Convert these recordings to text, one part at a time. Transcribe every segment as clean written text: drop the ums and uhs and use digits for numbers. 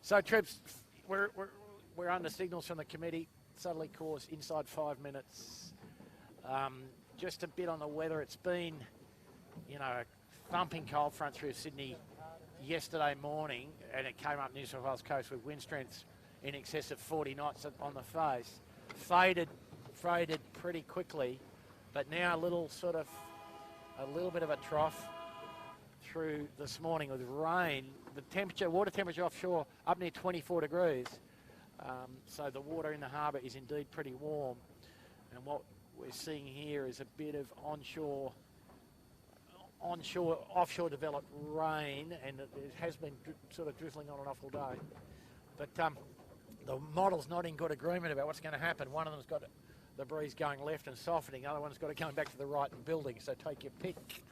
So, Trips, we're under signals from the committee. Southerly course inside 5 minutes. Just a bit on the weather. It's been, you know, a thumping cold front through Sydney yesterday morning, and it came up New South Wales coast with wind strengths in excess of 40 knots on the face. Faded pretty quickly, but now a little bit of a trough through this morning with rain. The water temperature offshore up near 24 degrees. So the water in the harbour is indeed pretty warm. And what we're seeing here is a bit of offshore developed rain, and it has been sort of drizzling on and off all day. But the model's not in good agreement about what's going to happen. One of them's got the breeze going left and softening. The other one's got it going back to the right and building. So take your pick.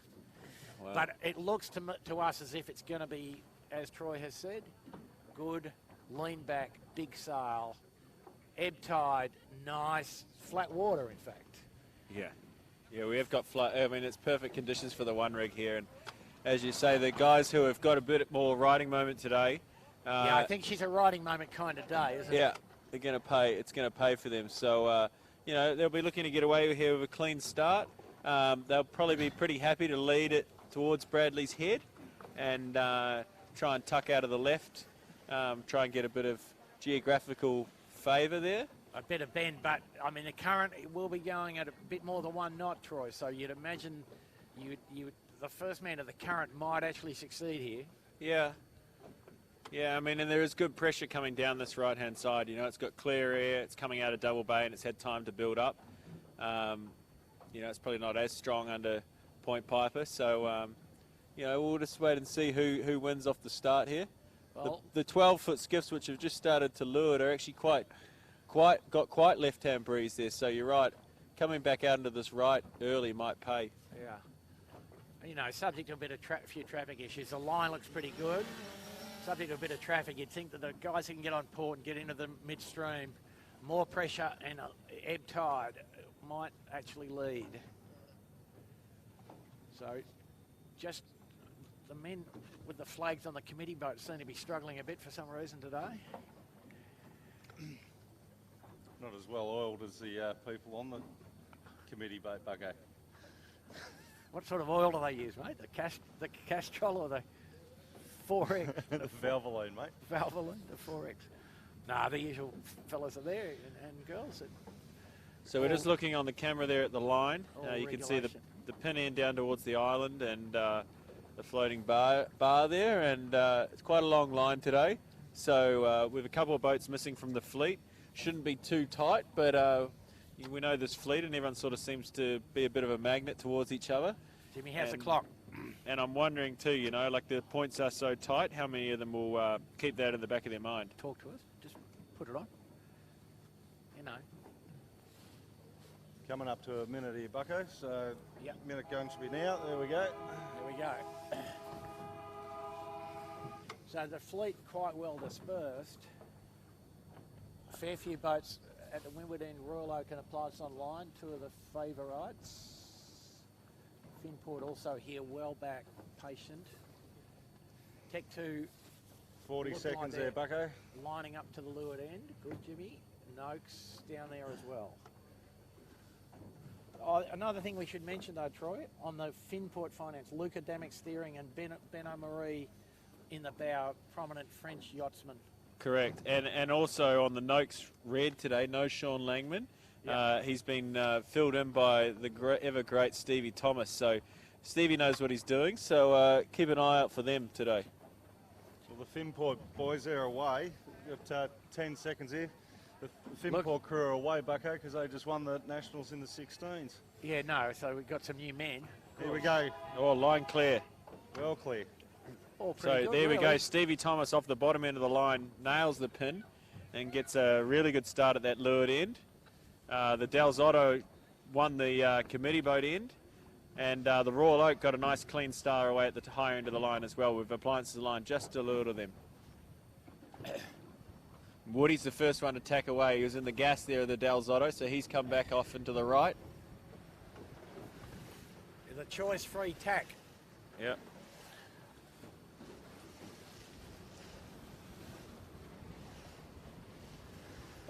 Wow. But it looks to us as if it's going to be, as Troy has said, good, lean back, big sail, ebb tide, nice, flat water, in fact. Yeah, we have got flat. I mean, it's perfect conditions for the one rig here. And as you say, the guys who have got a bit more riding moment today. Yeah, I think she's a riding moment kind of day, isn't it? Yeah, they're going to pay. It's going to pay for them. So, you know, they'll be looking to get away here with a clean start. They'll probably be pretty happy to lead it towards Bradley's head and try and tuck out of the left, try and get a bit of geographical favour there. A bit of bend, but I mean the current will be going at a bit more than 1 knot, Troy. So you'd imagine the first man of the current might actually succeed here. Yeah. I mean, and there is good pressure coming down this right-hand side. You know, it's got clear air. It's coming out of Double Bay, and it's had time to build up. You know, it's probably not as strong under Point Piper. So, you know, we'll just wait and see who wins off the start here. Well, the 12-foot skiffs, which have just started to lure it, are actually got quite left-hand breeze there. So you're right, coming back out into this right early might pay. Yeah. You know, subject to a bit of few traffic issues. The line looks pretty good. Subject to a bit of traffic, you'd think that the guys who can get on port and get into the midstream, more pressure and ebb tide might actually lead. So just the men with the flags on the committee boat seem to be struggling a bit for some reason today. Not as well oiled as the people on the committee boat, Bucko. What sort of oil do they use, mate? The Castrol or the 4X? The Valvoline, mate. Valvoline, the 4X. Nah, the usual fellas are there and girls. So we're just looking on the camera there at the line. You can see the pin end down towards the island and the floating bar there, and it's quite a long line today. So we have a couple of boats missing from the fleet. Shouldn't be too tight, but we know this fleet and everyone sort of seems to be a bit of a magnet towards each other. Jimmy, how's the clock? And I'm wondering too, you know, like the points are so tight, how many of them will keep that in the back of their mind? Talk to us. Just put it on. You know. Coming up to a minute here, Bucko. So yep. Minute gun should be now. There we go. There we go. So the fleet quite well dispersed. A fair few boats at the windward end, Royal Oak and Appliance Online, two of the favourites. Finport also here, well back, patient. Tech 2. 40 seconds there, Bucko. Lining up to the leeward end. Good, Jimmy. Noakes down there as well. Another thing we should mention though, Troy, on the Finport Finance, Luca Damick steering and Beno Marie in the bow, prominent French yachtsman. Correct, and also on the Noakes Red today, no Sean Langman. Yep. He's been filled in by the ever great Stevie Thomas. So Stevie knows what he's doing. So keep an eye out for them today. Well, the Finport boys are away. We've got 10 seconds here. The Finport crew are away, Bucko, because they just won the Nationals in the 16s. Yeah, no, so we've got some new men. Here we go. Oh, line clear. Well clear. So good, there we go. Stevie Thomas off the bottom end of the line, nails the pin and gets a really good start at that leeward end. The Dalzotto won the committee boat end, and the Royal Oak got a nice clean star away at the higher end of the line as well, with Appliances line just to leeward of them. Woody's the first one to tack away. He was in the gas there of the Dalzotto, so he's come back off into the right. The choice-free tack. Yep.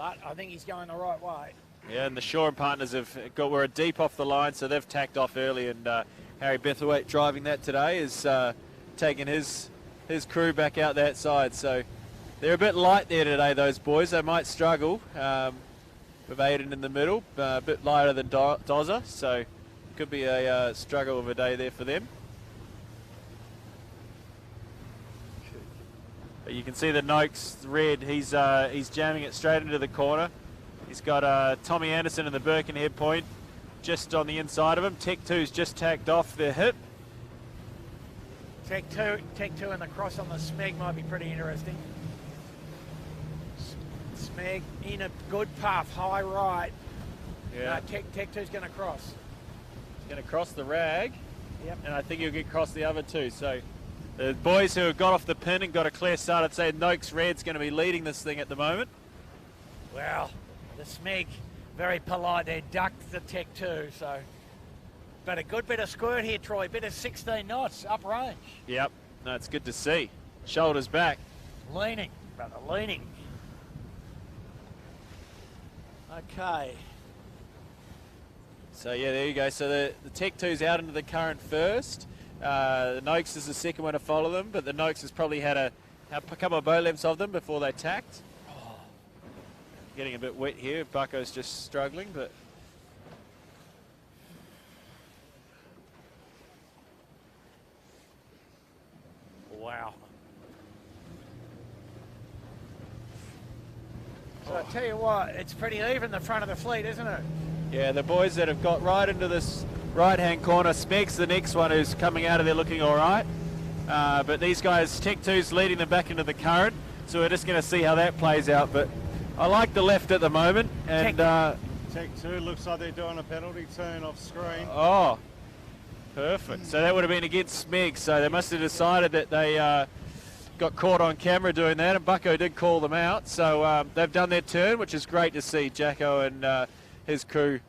But I think he's going the right way. Yeah, and the Shore partners were deep off the line, so they've tacked off early, and Harry Bethwaite driving that today is taking his crew back out that side. So they're a bit light there today, those boys. They might struggle with Aiden in the middle, a bit lighter than Dozza, so could be a struggle of a day there for them. But you can see the Noakes red, he's jamming it straight into the corner. He's got Tommy Anderson in the Birkenhead point just on the inside of him. Tech 2's just tacked off their hip. Tech 2 and the cross on the Smeg might be pretty interesting. Smeg in a good puff, high right. Yeah. Tech 2's going to cross. He's going to cross the rag. Yep. And I think he'll get across the other two. So the boys who have got off the pin and got a clear start, I'd say Noakes Red's going to be leading this thing at the moment. Well, the Smeg, very polite, they ducked the Tech 2, so. But a good bit of squirt here, Troy, bit of 16 knots, up range. Yep, no, it's good to see. Shoulders back. Leaning, brother, leaning. Okay. So yeah, there you go. So the Tech 2's out into the current first. The Noakes is the second one to follow them, but the Noakes has probably had a couple of boat lengths of them before they tacked. Getting a bit wet here. Bucko's just struggling, but wow. So I tell you what, it's pretty even the front of the fleet, isn't it? yeah, the boys that have got right into this right-hand corner. Smeg's the next one who's coming out of there looking all right. But these guys, Tech 2's leading them back into the current, so we're just going to see how that plays out. But I like the left at the moment, and Tech 2 looks like they're doing a penalty turn off screen. Oh, perfect. So that would have been against Smeg, so they must have decided that they got caught on camera doing that, and Bucko did call them out. So they've done their turn, which is great to see. Jacko and his crew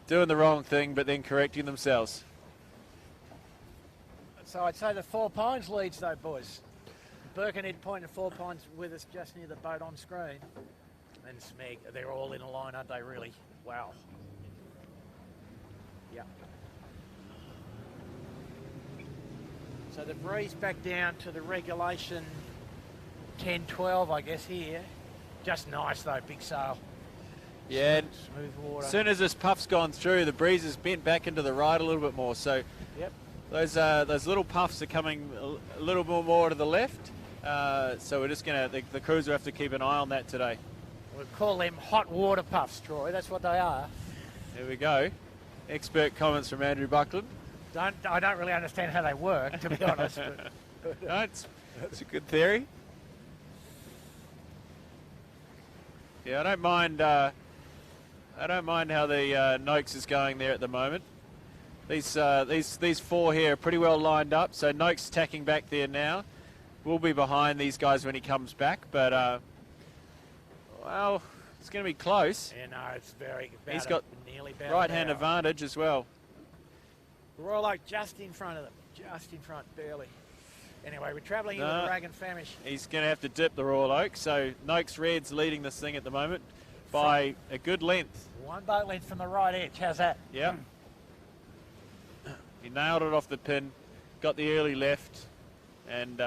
doing the wrong thing, but then correcting themselves. So I'd say the Four Pines leads though, boys. Birkenhead Point and Four Pines with us just near the boat on screen. And Smeg, they're all in a line, aren't they, really? Wow. Yeah. So the breeze back down to the regulation 10-12, I guess, here. Just nice, though, big sail. Yeah, Smooth water. as soon as this puff's gone through, the breeze has bent back into the right a little bit more. So Yep. those little puffs are coming a little more to the left. So we're just going to, the crews will have to keep an eye on that today. We'll call them hot water puffs, Troy. That's what they are. There we go. Expert comments from Andrew Buckland. I don't really understand how they work, to be honest. But No, it's a good theory. Yeah, I don't mind how the Noakes is going there at the moment. These four here are pretty well lined up. So Noakes tacking back there now. We'll be behind these guys when he comes back, but well, it's going to be close. yeah, no, it's He's got nearly about right-hand an hour. advantage as well. Royal Oak just in front of them, just in front, barely. Anyway, we're travelling in with the Rag and Famish. He's going to have to dip the Royal Oak. So Noakes Red's leading this thing at the moment by a good length. One boat length from the right edge. How's that? Yep. He nailed it off the pin, got the early left, and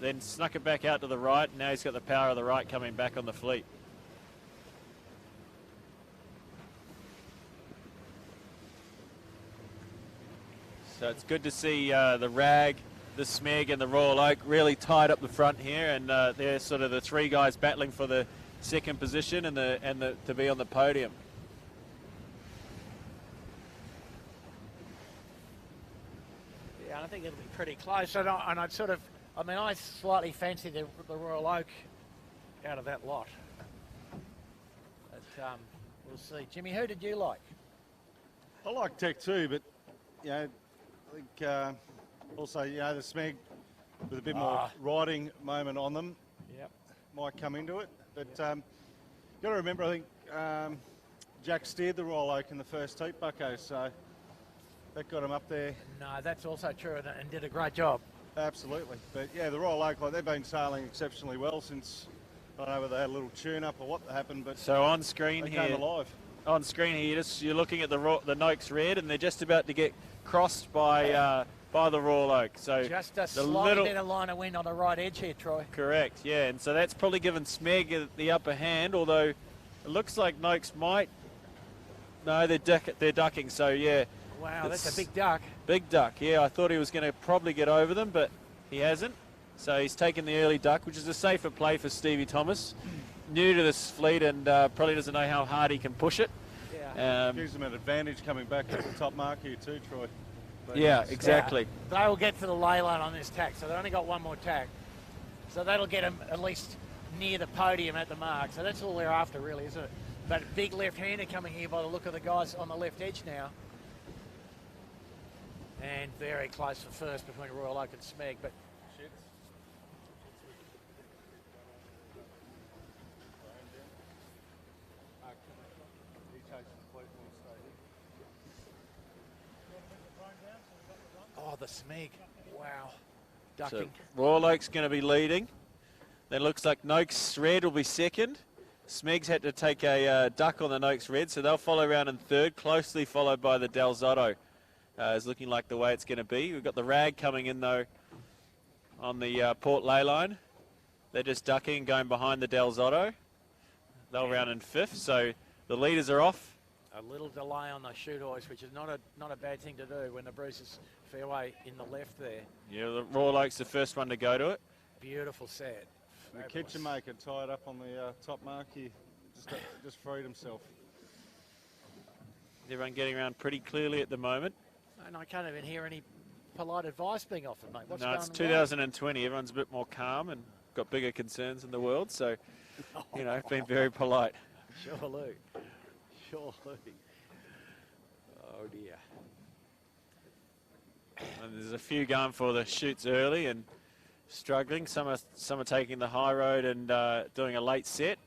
then snuck it back out to the right. Now he's got the power of the right coming back on the fleet. So it's good to see the Rag, the Smeg and the Royal Oak really tied up the front here, and they're sort of the three guys battling for the second position and to be on the podium. Yeah, I think it'll be pretty close. And I slightly fancy the Royal Oak out of that lot. But we'll see. Jimmy, who did you like? I like Tech 2, but, you know, I think also, you know, the Smeg with a bit more riding moment on them might come into it. But got to remember, I think Jack steered the Royal Oak in the first heat, Bucko, so that got him up there. No, that's also true and did a great job. Absolutely. But, yeah, the Royal Oak, like, they've been sailing exceptionally well since I don't know whether they had a little tune-up or what happened, but so on screen they here, came alive. on screen here, you're looking at the Noakes Red, and they're just about to get crossed by the Royal Oak. So just a slightly better line of wind on the right edge here, Troy. Correct, yeah, and so that's probably given Smeg the upper hand, although it looks like Noakes might. No, they're ducking, so yeah. Wow, that's a big duck. Big duck, yeah. I thought he was going to probably get over them, but he hasn't. So he's taken the early duck, which is a safer play for Stevie Thomas. New to this fleet and probably doesn't know how hard he can push it. Yeah. Gives him an advantage coming back at the top mark here too, Troy. Yeah, exactly. Yeah. They will get to the ley line on this tack, so they've only got one more tack. So that'll get them at least near the podium at the mark. So that's all they're after, really, isn't it? But big left-hander coming here by the look of the guys on the left edge now. And very close for first between Royal Oak and Smeg, but oh, the Smeg, wow, ducking. So Royal Oak's going to be leading. Then looks like Noakes Red will be second. Smeg's had to take a duck on the Noakes Red, so they'll follow around in third, closely followed by the Del Zotto. Is looking like the way it's going to be. We've got the Rag coming in, though, on the port ley line. They're just ducking and going behind the Del Zotto. They'll round in fifth, so the leaders are off. A little delay on the shoot hoist, which is not a bad thing to do when the Bruce's fairway in the left there. Yeah, the Royal Oak's the first one to go to it. Beautiful set. The kitchen maker tied up on the top mark here. Just freed himself. Everyone getting around pretty clearly at the moment. And I can't even hear any polite advice being offered, mate. What's no, going it's on? 2020. Everyone's a bit more calm and got bigger concerns in the world. So, you know, being very polite. Surely. Surely. Oh, dear. And there's a few going for the shoots early and struggling. Some are taking the high road and doing a late set.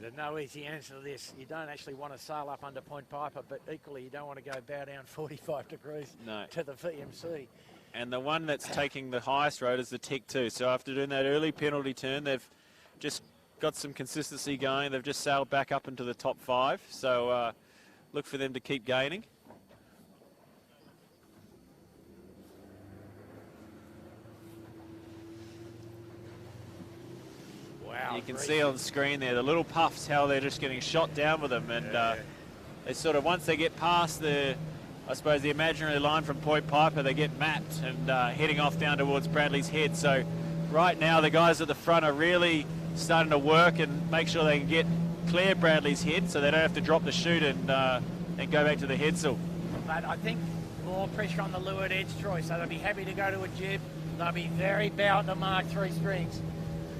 There's no easy answer to this. You don't actually want to sail up under Point Piper, but equally you don't want to go bow down 45 degrees to the VMC. And the one that's taking the highest road is the Tech 2. So after doing that early penalty turn, they've just got some consistency going. They've just sailed back up into the top 5. So look for them to keep gaining. Wow, you can see on the screen there the little puffs, how they're just getting shot down with them, and they sort of, once they get past the, I suppose, the imaginary line from Point Piper, they get mapped and heading off down towards Bradley's Head. So right now the guys at the front are really starting to work and make sure they can clear Bradley's Head, so they don't have to drop the chute and go back to the headsail. But I think more pressure on the leeward edge, Troy, so they'll be happy to go to a jib. They'll be very bound to mark 3 strings.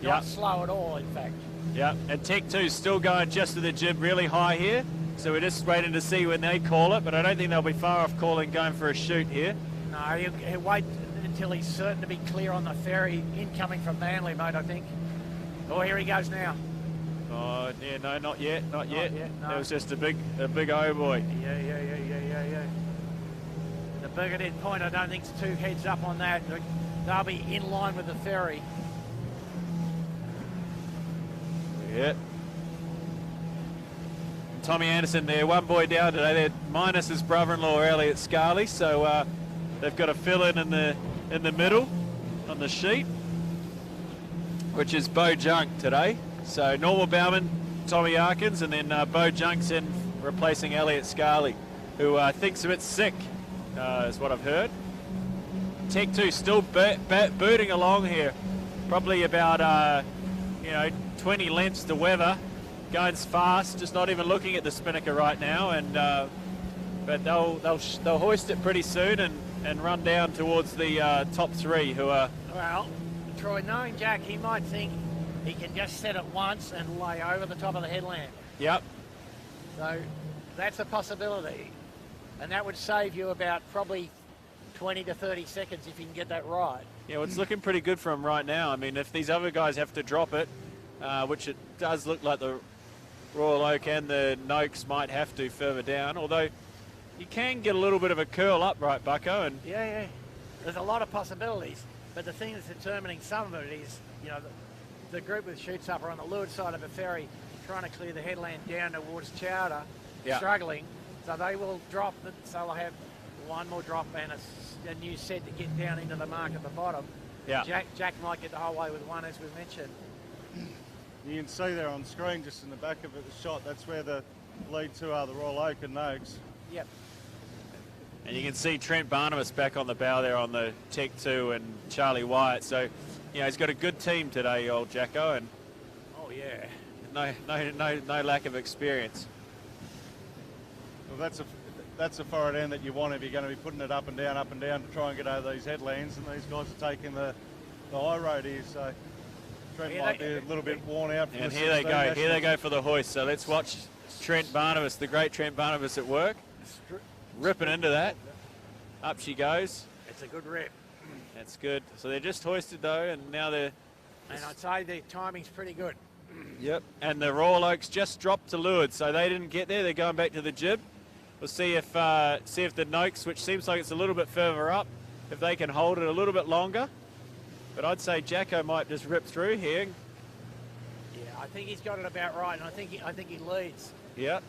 Not slow at all, in fact. Yeah, and Tech 2's still going just to the jib really high here. So we're just waiting to see when they call it, but I don't think they'll be far off calling going for a shoot here. No, he'll wait until he's certain to be clear on the ferry incoming from Manly, mate, I think. Oh, here he goes now. Oh, yeah, no, not yet. No. That was just a big oh boy. Yeah. The Birkenhead Point, I don't think it's 2 heads up on that. They'll be in line with the ferry. Yeah. And Tommy Anderson there, one boy down today. They're minus his brother-in-law Elliot Scarley, so they've got a fill-in in the middle on the sheet, which is Bo Junk today. So Normal Bowman, Tommy Arkins, and then Bo Junk's in replacing Elliot Scarley, who thinks a bit sick, is what I've heard. Tech 2 still booting along here, probably about 20 lengths to weather, going fast, just not even looking at the spinnaker right now, and but they'll hoist it pretty soon and run down towards the top 3, who are. Well, Troy, knowing Jack, he might think he can just set it once and lay over the top of the headland. Yep. So that's a possibility, and that would save you about probably 20 to 30 seconds if you can get that right. Yeah, well, it's looking pretty good for him right now. I mean, if these other guys have to drop it, which it does look like the Royal Oak and the Noakes might have to further down, although you can get a little bit of a curl up, right, Bucko? And yeah. There's a lot of possibilities, but the thing that's determining some of it is, the group with shoots up are on the leeward side of the ferry, trying to clear the headland down towards Chowder, struggling. So they will drop, so they'll have one more drop and a new set to get down into the mark at the bottom. Yeah. Jack might get the whole way with one, as we mentioned. You can see there on screen, just in the back of the shot, that's where the lead two are, the Royal Oak and Noakes. Yep. And you can see Trent Barnabas back on the bow there on the Tech 2 and Charlie Wyatt. So, you know, he's got a good team today, old Jacko, and oh yeah, no lack of experience. Well, that's a forward end that you want if you're going to be putting it up and down to try and get over these headlands, and these guys are taking the high road here, so Trent might be a little bit worn out. And here they go for the hoist. So let's watch Trent Barnabas, the great Trent Barnabas at work, ripping into that. Up she goes. It's a good rip. That's good. So they're just hoisted though, and now they're... And I'd say the timing's pretty good. Yep. And the Royal Oaks just dropped to leeward, so they didn't get there. They're going back to the jib. We'll see if the Noakes, which seems like it's a little bit further up, if they can hold it a little bit longer. But I'd say Jacko might just rip through here. Yeah, I think he's got it about right, and I think he leads. Yeah.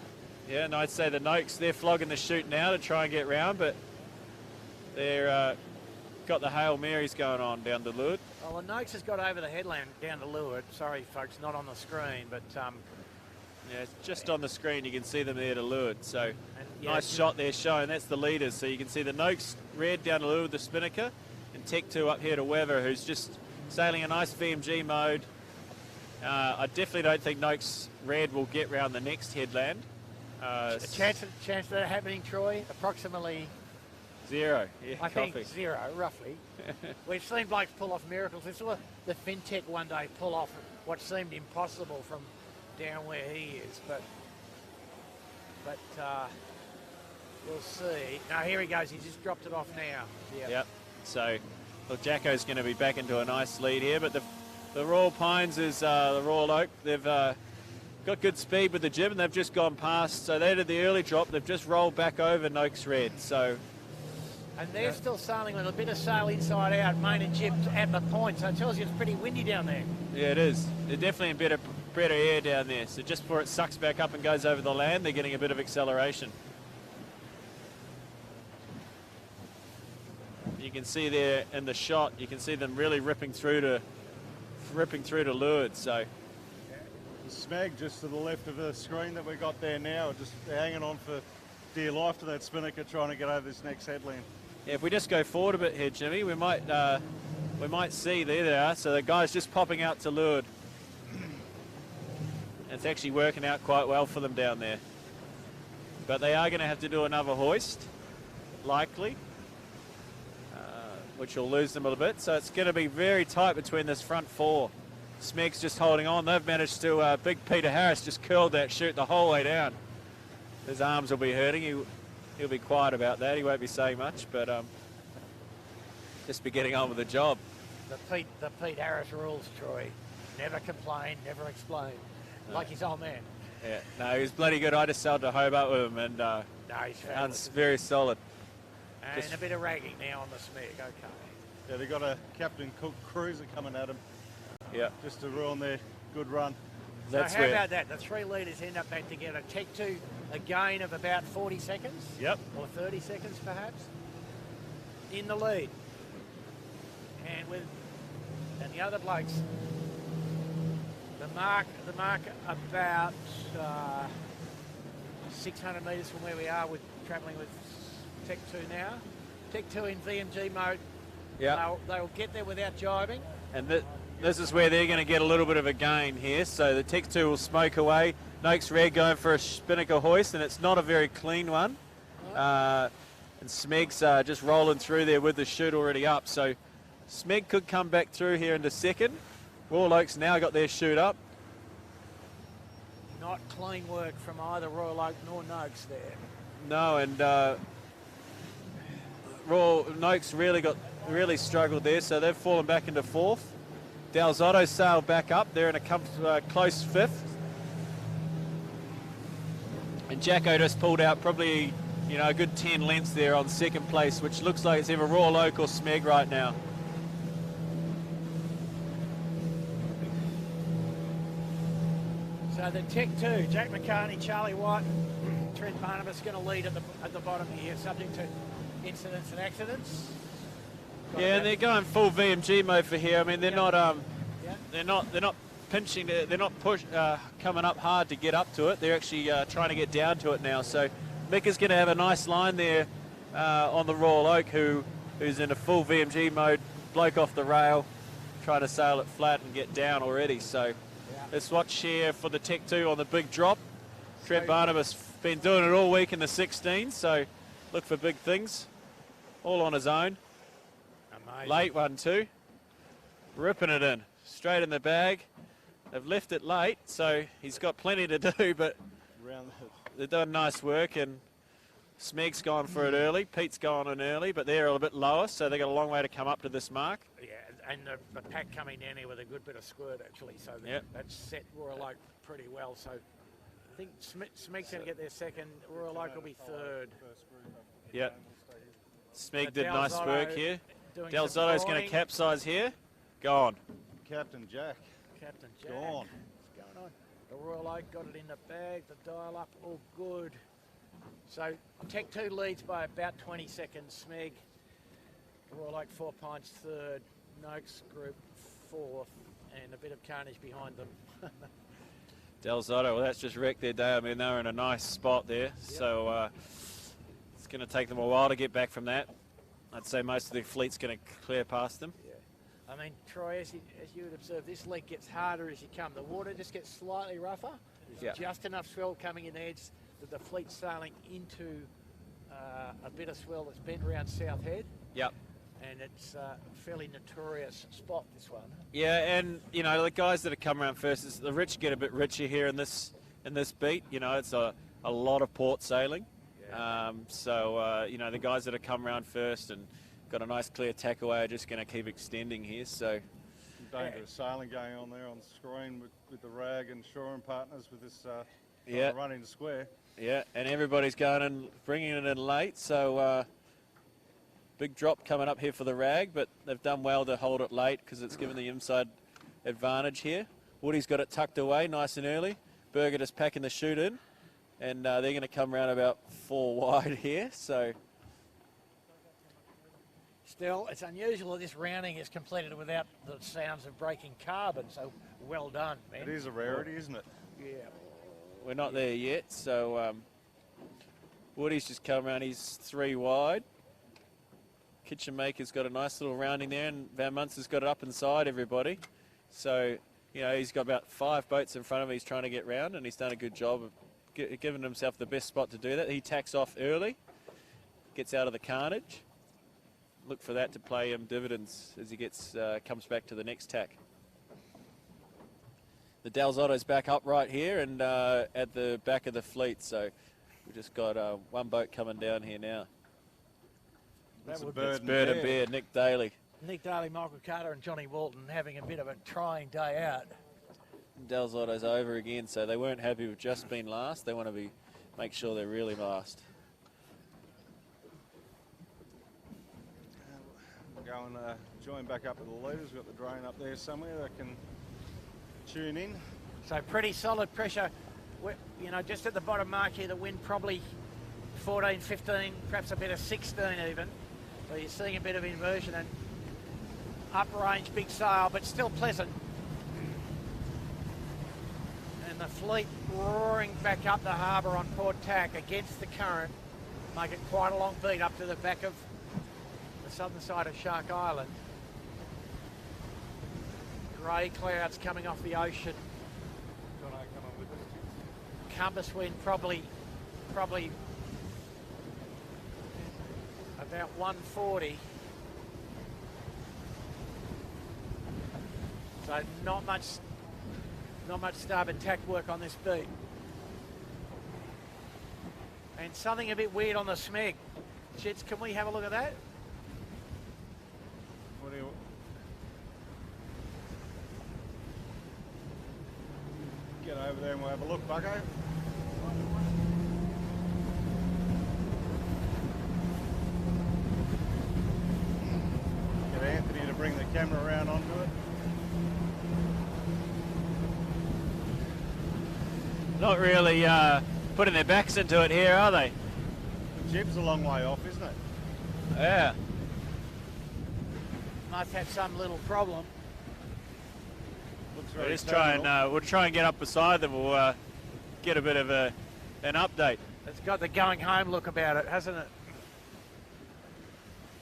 Yeah, and I'd say the Noakes, they're flogging the chute now to try and get round, but they're got the Hail Marys going on down to leeward. Well, the Noakes has got over the headland down to leeward. Sorry, folks, not on the screen, but... yeah, it's just on the screen. You can see them there to leeward. So, nice shot there showing. That's the leaders. So you can see the Noakes red down to leeward, the Spinnaker, and Tech 2 up here to Weather, who's just sailing a nice VMG mode. I definitely don't think Noakes red will get round the next headland. A chance of that happening, Troy? Approximately... 0. Yeah, I think 0, roughly. We've seen blokes pull off miracles. We saw the FinTech one day pull off what seemed impossible from down where he is, but we'll see. Now here he goes. He's just dropped it off now. Yep. So, look, Jacko's going to be back into a nice lead here, but the Royal Pines is the Royal Oak. They've got good speed with the jib, and they've just gone past. So they did the early drop. They've just rolled back over Noakes Red. So. And they're still sailing with a bit of sail inside out, main and jib at the point, so it tells you it's pretty windy down there. Yeah, it is. They're definitely in better air down there. So just before it sucks back up and goes over the land, they're getting a bit of acceleration. You can see there in the shot, you can see them really ripping through to leeward. So the Smeg just to the left of the screen that we got there now, just hanging on for dear life to that Spinnaker, trying to get over this next headland. Yeah, if we just go forward a bit here, Jimmy, we might see, there they are. So the guy's just popping out to leeward. It's actually working out quite well for them down there. But they are going to have to do another hoist, likely, which will lose them a little bit. So it's going to be very tight between this front four. Smeg's just holding on. They've managed to, big Peter Harris just curled that chute the whole way down. His arms will be hurting. He'll be quiet about that. He won't be saying much, but just be getting on with the job. The Pete Harris rules, Troy. Never complain, never explain. No. Like his old man. Yeah, no, he was bloody good. I just sailed to Hobart with him, and no, he's very solid. And just a bit of ragging now on the Smeg, okay. Yeah, they've got a Captain Cook cruiser coming at them. Yeah. Just to ruin their good run. So how about that? The three leaders end up back together. Tech 2, a gain of about 40 seconds. Yep. Or 30 seconds, perhaps. In the lead. And the other blokes, the mark about 600 metres from where we are, with travelling with Tech 2 now. Tech 2 in VMG mode. Yeah. They'll get there without jibing. And this is where they're going to get a little bit of a gain here. So the Tech 2 will smoke away. Noakes Red going for a Spinnaker hoist, and it's not a very clean one. And Smeg's just rolling through there with the chute already up. So Smeg could come back through here into second. Royal Oaks now got their chute up. Not clean work from either Royal Oak nor Noakes there. No, and Royal Noakes really struggled there, so they've fallen back into fourth. Dalzotto sailed back up. They're in a close fifth. And Jacko just pulled out probably, a good 10 lengths there on second place, which looks like it's either Royal Oak or Smeg right now. So the Tech 2, Jack McCartney, Charlie White, Trent Barnabas going to lead at the bottom here, subject to incidents and accidents. Yeah, and they're going full VMG mode for here. I mean, they're not they're not pinching, they're not coming up hard to get up to it. They're actually trying to get down to it now. So Mick is going to have a nice line there on the Royal Oak, who's in a full VMG mode, bloke off the rail, trying to sail it flat and get down already. So let's watch here for the Tech 2 on the big drop. Trent Barnabas been doing it all week in the 16, so look for big things. All on his own. Amazing. Late one too. Ripping it in. Straight in the bag. They've left it late, so he's got plenty to do, but they're doing nice work, and Smeg's gone for it early. Pete's gone in early, but they're a bit lower, so they've got a long way to come up to this mark. Yeah, and the pack coming down here with a good bit of squirt, actually, so that's set Royal Oak pretty well. So I think Smeg's going to get there second. Royal Oak will be third. Yeah. Smeg did nice work here. Del Zotto's going to capsize here. Gone. Captain Jack. Gone. What's going on? The Royal Oak got it in the bag. The dial up, all good. So Tech 2 leads by about 20 seconds. Smeg, Royal Oak 4 Pints third. Noakes Group fourth, and a bit of carnage behind them. Del Zotto, well, that's just wrecked their day. I mean, they were in a nice spot there. Yep. So it's going to take them a while to get back from that. I'd say most of the fleet's going to clear past them. Yeah. I mean, Troy, as you would observe, this leg gets harder as you come. The water just gets slightly rougher. There's just enough swell coming in the edge that the fleet's sailing into a bit of swell that's bent around South Head. Yep. And it's a fairly notorious spot, this one. Yeah, and, you know, the guys that have come around first, the rich get a bit richer here in this beat. You know, it's a lot of port sailing. Yeah. You know, the guys that have come around first and got a nice clear tack away are just going to keep extending here. So dangerous sailing going on there on the screen with the rag and shoring partners with this run into square. Yeah, and everybody's going and bringing it in late. So big drop coming up here for the rag, but they've done well to hold it late because it's given the inside advantage here. Woody's got it tucked away nice and early. Berger just packing the chute in, and they're going to come around about 4 wide here. So still, it's unusual that this rounding is completed without the sounds of breaking carbon, so well done, man. It is a rarity, isn't it? Yeah. We're not there yet, so Woody's just come around. He's 3 wide. Kitchen Maker's got a nice little rounding there, and Van Munster's got it up inside everybody. So, you know, he's got about 5 boats in front of him. He's trying to get round, and he's done a good job of giving himself the best spot to do that. He tacks off early, gets out of the carnage. Look for that to play him dividends as he comes back to the next tack. The Del Zotto's back up right here and at the back of the fleet, so we've just got 1 boat coming down here now. It's Bird and Bear, Nick Daly. Nick Daly, Michael Carter and Johnny Walton having a bit of a trying day out. Del Zotto's over again, so they weren't happy with just being last. They want to make sure they're really last. Go and join back up with the leaders. We've got the drone up there somewhere that can tune in. So pretty solid pressure. You know, just at the bottom mark here, the wind probably 14, 15, perhaps a bit of 16 even. So you're seeing a bit of inversion and up-range big sail, but still pleasant. And the fleet roaring back up the harbour on port tack against the current, make it quite a long beat up to the back of the southern side of Shark Island. Grey clouds coming off the ocean. Compass wind probably about 140. So not much starboard tack work on this beat. And something a bit weird on the Smeg. Chits, can we have a look at that? What do you... Get over there and we'll have a look, Bucko. Get Anthony to bring the camera around onto it. not really putting their backs into it here, are they? The jib's a long way off, isn't it? Yeah. Must have some little problem. Looks very We'll just try and get up beside them. We'll get a bit of an update. It's got the going home look about it, hasn't it?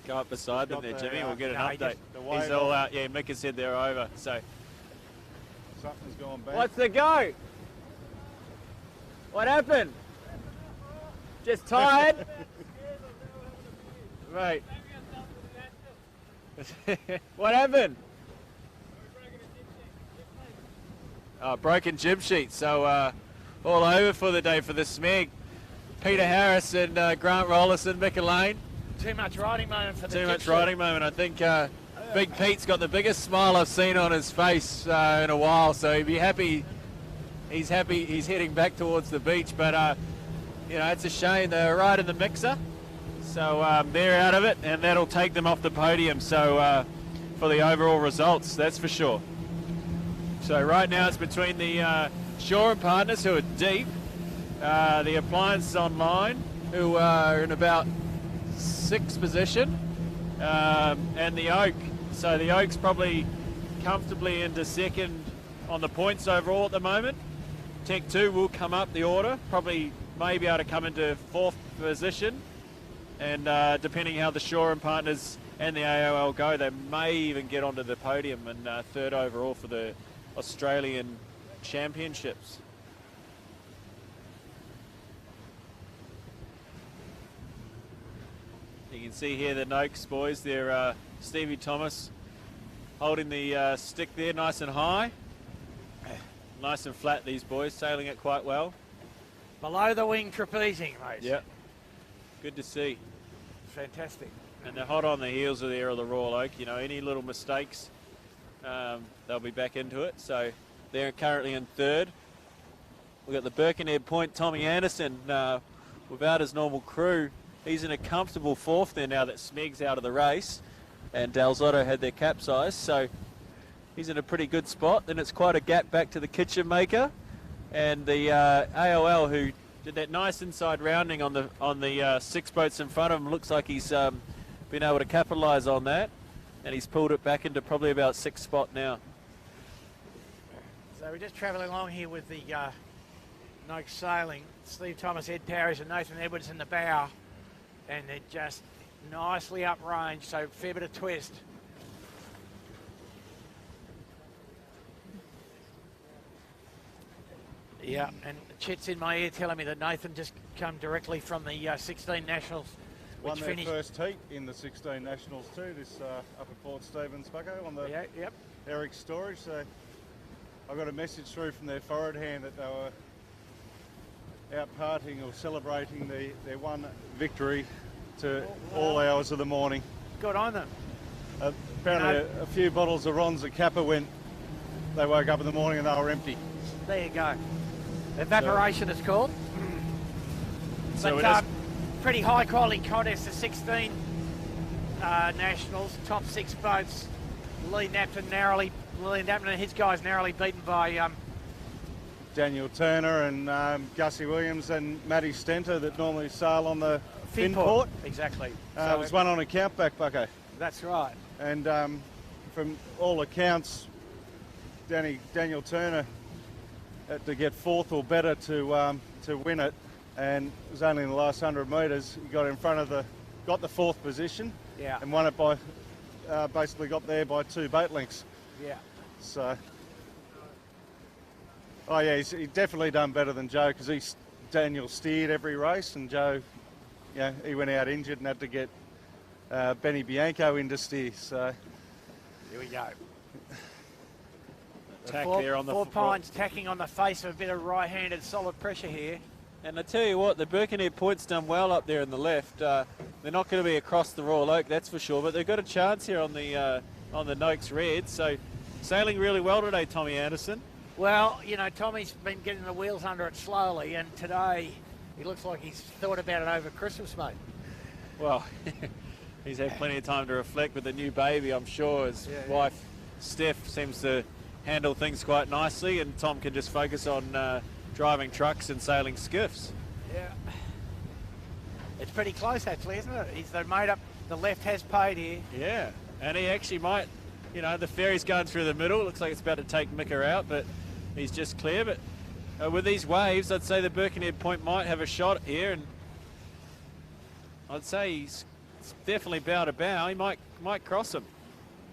Go up beside them there, Jimmy. We'll get an no, update. The He's all out. Yeah, Mick has said they're over. So something's gone bad. what's the go? What happened? Just tired? Right. What happened? Broken jib sheet. So all over for the day for the Smeg. Peter Harris and Grant Rollison, Mick Elaine. Too much riding moment for the Too much gypsy. riding moment. I think Big Pete's got the biggest smile I've seen on his face in a while, so he'd be happy. He's happy he's heading back towards the beach, but you know, it's a shame. They're right in the mixer, so they're out of it, and that'll take them off the podium. So for the overall results, that's for sure. So right now it's between the Shaw and Partners, who are deep, the Appliance Online, who are in about 6th position, and the Oak. So the Oak's probably comfortably into 2nd on the points overall at the moment. Tech 2 will come up the order, probably may be able to come into 4th position, and depending how the Shaw and Partners and the AOL go, they may even get onto the podium and 3rd overall for the Australian Championships. You can see here the Noakes boys, they're Stevie Thomas holding the stick there nice and high. Nice and flat, these boys, sailing it quite well. Below the wing trapezing, mate. Yep. Good to see. Fantastic. And they're hot on the heels of the Royal Oak. You know, any little mistakes, they'll be back into it. So they're currently in 3rd. We've got the Birkenhead Point, Tommy Anderson, without his normal crew. He's in a comfortable 4th there now that Smeg's out of the race. And Dalzotto had their capsize, so he's in a pretty good spot. Then it's quite a gap back to the Kitchen Maker. And the AOL, who did that nice inside rounding on the 6 boats in front of him, looks like he's been able to capitalise on that. And he's pulled it back into probably about 6th spot now. So we're just travelling along here with the Noakes sailing. Steve Thomas, Ed Parrish and Nathan Edwards in the bow. And they're just nicely uprange, so fair bit of twist. Yeah, and Chet's in my ear telling me that Nathan just come directly from the 16 Nationals. Won their first heat in the 16 Nationals too, this up at Port Stephens, Bucko, on the Eric storage. So I got a message through from their forward hand that they were out partying or celebrating their one victory to all hours of the morning. Good on them. Apparently a few bottles of Ron's at Kappa when they woke up in the morning and they were empty. There you go. Evaporation is called. So but pretty high quality contest, the 16 Nationals, top 6 boats. Lee Napton and his guys narrowly beaten by Daniel Turner and Gussie Williams and Matty Stenter that normally sail on the Finport. Exactly. It was one on account back, Bucko. That's right. And from all accounts, Daniel Turner had to get 4th or better to win it, and it was only in the last 100 metres he got in front of got the 4th position, and won it by basically got there by 2 boat lengths. Yeah. So, oh yeah, he definitely done better than Joe because Daniel steered every race, and Joe, yeah, he went out injured and had to get Benny Bianco in to steer. So here we go. Tack there on the 4 Pines tacking on the face of a bit of right-handed solid pressure here. And I tell you what, the Birkenhead Point's done well up there in the left. They're not going to be across the Royal Oak, that's for sure, but they've got a chance here on the Noakes Red. So sailing really well today, Tommy Anderson. Well, you know, Tommy's been getting the wheels under it slowly, and today he looks like he's thought about it over Christmas, mate. Well, he's had plenty of time to reflect with the new baby, I'm sure. His wife, Steph, seems to handle things quite nicely, and Tom can just focus on driving trucks and sailing skiffs. Yeah. It's pretty close, actually, isn't it? They've made up. The left has paid here. Yeah, and he actually might, you know, the ferry's going through the middle. It looks like it's about to take Mika out, but he's just clear. But with these waves, I'd say the Birkenhead Point might have a shot here, and I'd say he's definitely bow to bow. He might cross him.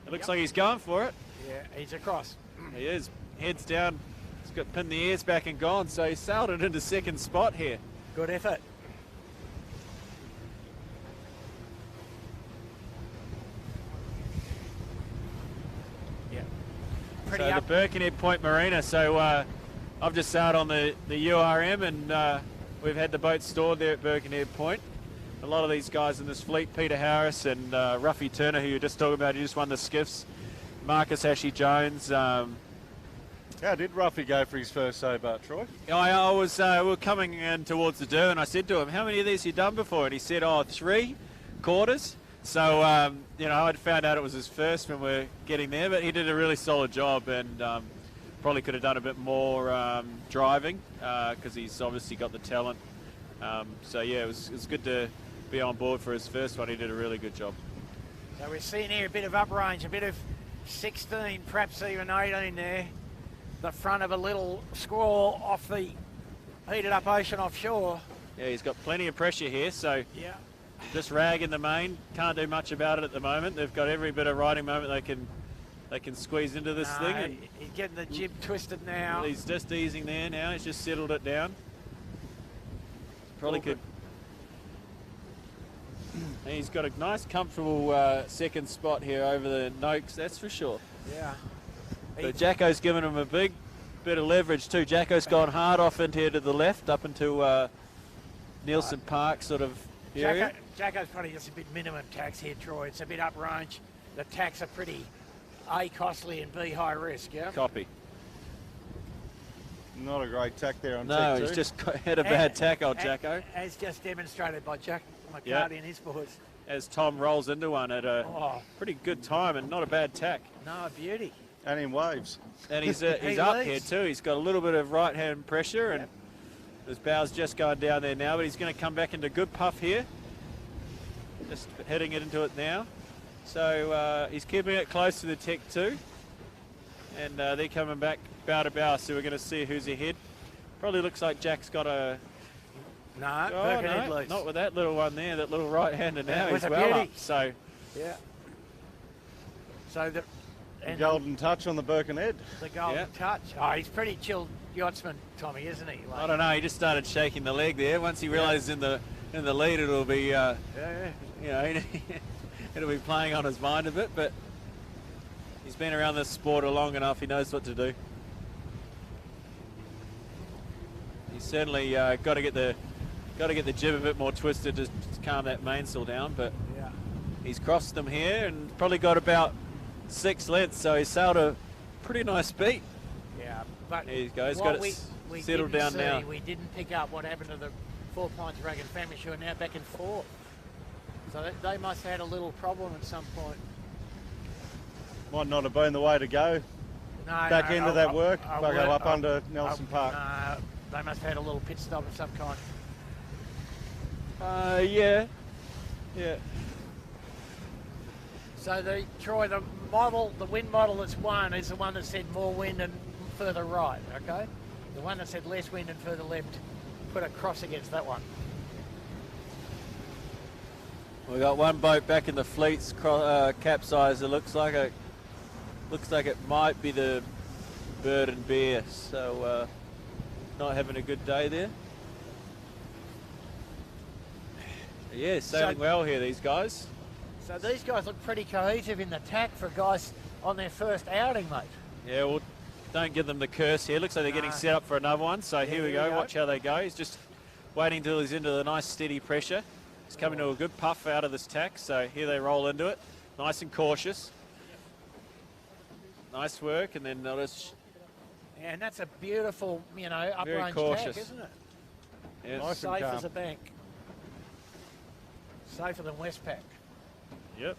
It looks like he's going for it. Yeah, he's across. He is. Heads down. He's got pinned the ears back and gone, so he sailed it into second spot here. Good effort. So the Birkenhead Point Marina. So I've just sailed on the URM, and we've had the boat stored there at Birkenhead Point. A lot of these guys in this fleet, Peter Harris and Ruffy Turner, who you were just talking about, he just won the skiffs. Marcus Ashley-Jones. How did Ruffy go for his first sailboat, Troy? I was, we were coming in towards the Dur, and I said to him, how many of these have you done before? And he said, 3 quarters. So, you know, I'd found out it was his first when we're getting there, but he did a really solid job, and probably could have done a bit more driving because he's obviously got the talent. So, yeah, it was good to be on board for his first one. He did a really good job. So we're seeing here a bit of uprange, a bit of 16, perhaps even 18 there. The front of a little squall off the heated up ocean offshore. Yeah, he's got plenty of pressure here, so yeah. Just rag in the main. Can't do much about it at the moment. They've got every bit of riding moment they can squeeze into this thing. And he's getting the jib twisted now. He's just easing there now. He's just settled it down. Probably could. He's got a nice, comfortable second spot here over the Noakes, that's for sure. Yeah. So Jacko's given him a big bit of leverage too. Jacko's gone hard off into here to the left, up into Nielsen Park sort of area. Jacko's probably just a bit minimum tax here, Troy. It's a bit uprange. The tax are pretty A, costly, and B, high risk, yeah? Copy. Not a great tack there on No, Tech he's 2. just had a bad tack, old Jacko. As just demonstrated by Jack McCarty and his boys. As Tom rolls into one at a pretty good time and not a bad tack. No, beauty. And in waves. And he's up here too. He's got a little bit of right-hand pressure, and his bow's just going down there now, but he's going to come back into good puff here. Just heading it into it now. So he's keeping it close to the Tech 2. And they're coming back bow to bow, so we're going to see who's ahead. Probably looks like Jack's got a... No, loose. Not with that little one there, that little right-hander now. He's a well beauty. up, so... Yeah. So the golden touch on the Birkenhead. The golden touch. Oh, he's pretty chilled yachtsman, Tommy, isn't he? I don't know. He just started shaking the leg there. Once he realised in the lead, it'll be, you know, it'll be playing on his mind a bit. But he's been around this sport long enough. He knows what to do. He's certainly got to get the jib a bit more twisted to calm that mainsail down. But he's crossed them here and probably got about 6 lengths, so he sailed a pretty nice beat. Yeah, but there you go. He's got it settled down now. We didn't pick up what happened to the 4 Pines Dragon family, who are now back in 4th. So they must have had a little problem at some point. Might not have been the way to go. Back into that work, go up under Nelson Park. They must have had a little pit stop of some kind. Yeah. So Troy, the wind model that's won is the one that said more wind and further right, okay? The one that said less wind and further left, put a cross against that one. We've got one boat back in the fleet's capsize. It looks like it might be the Bird and Bear, so not having a good day there. Yeah, sailing well here, these guys. So these guys look pretty cohesive in the tack for guys on their first outing, mate. Yeah, well, don't give them the curse here. Looks like they're getting set up for another one. So here we go. Watch how they go. He's just waiting until he's into the nice steady pressure. He's coming to a good puff out of this tack. So here they roll into it. Nice and cautious. Nice work. And then they'll just... Yeah, and that's a beautiful, uprange tack, isn't it? Yes. Nice Safe as a bank. Safer than Westpac. Yep.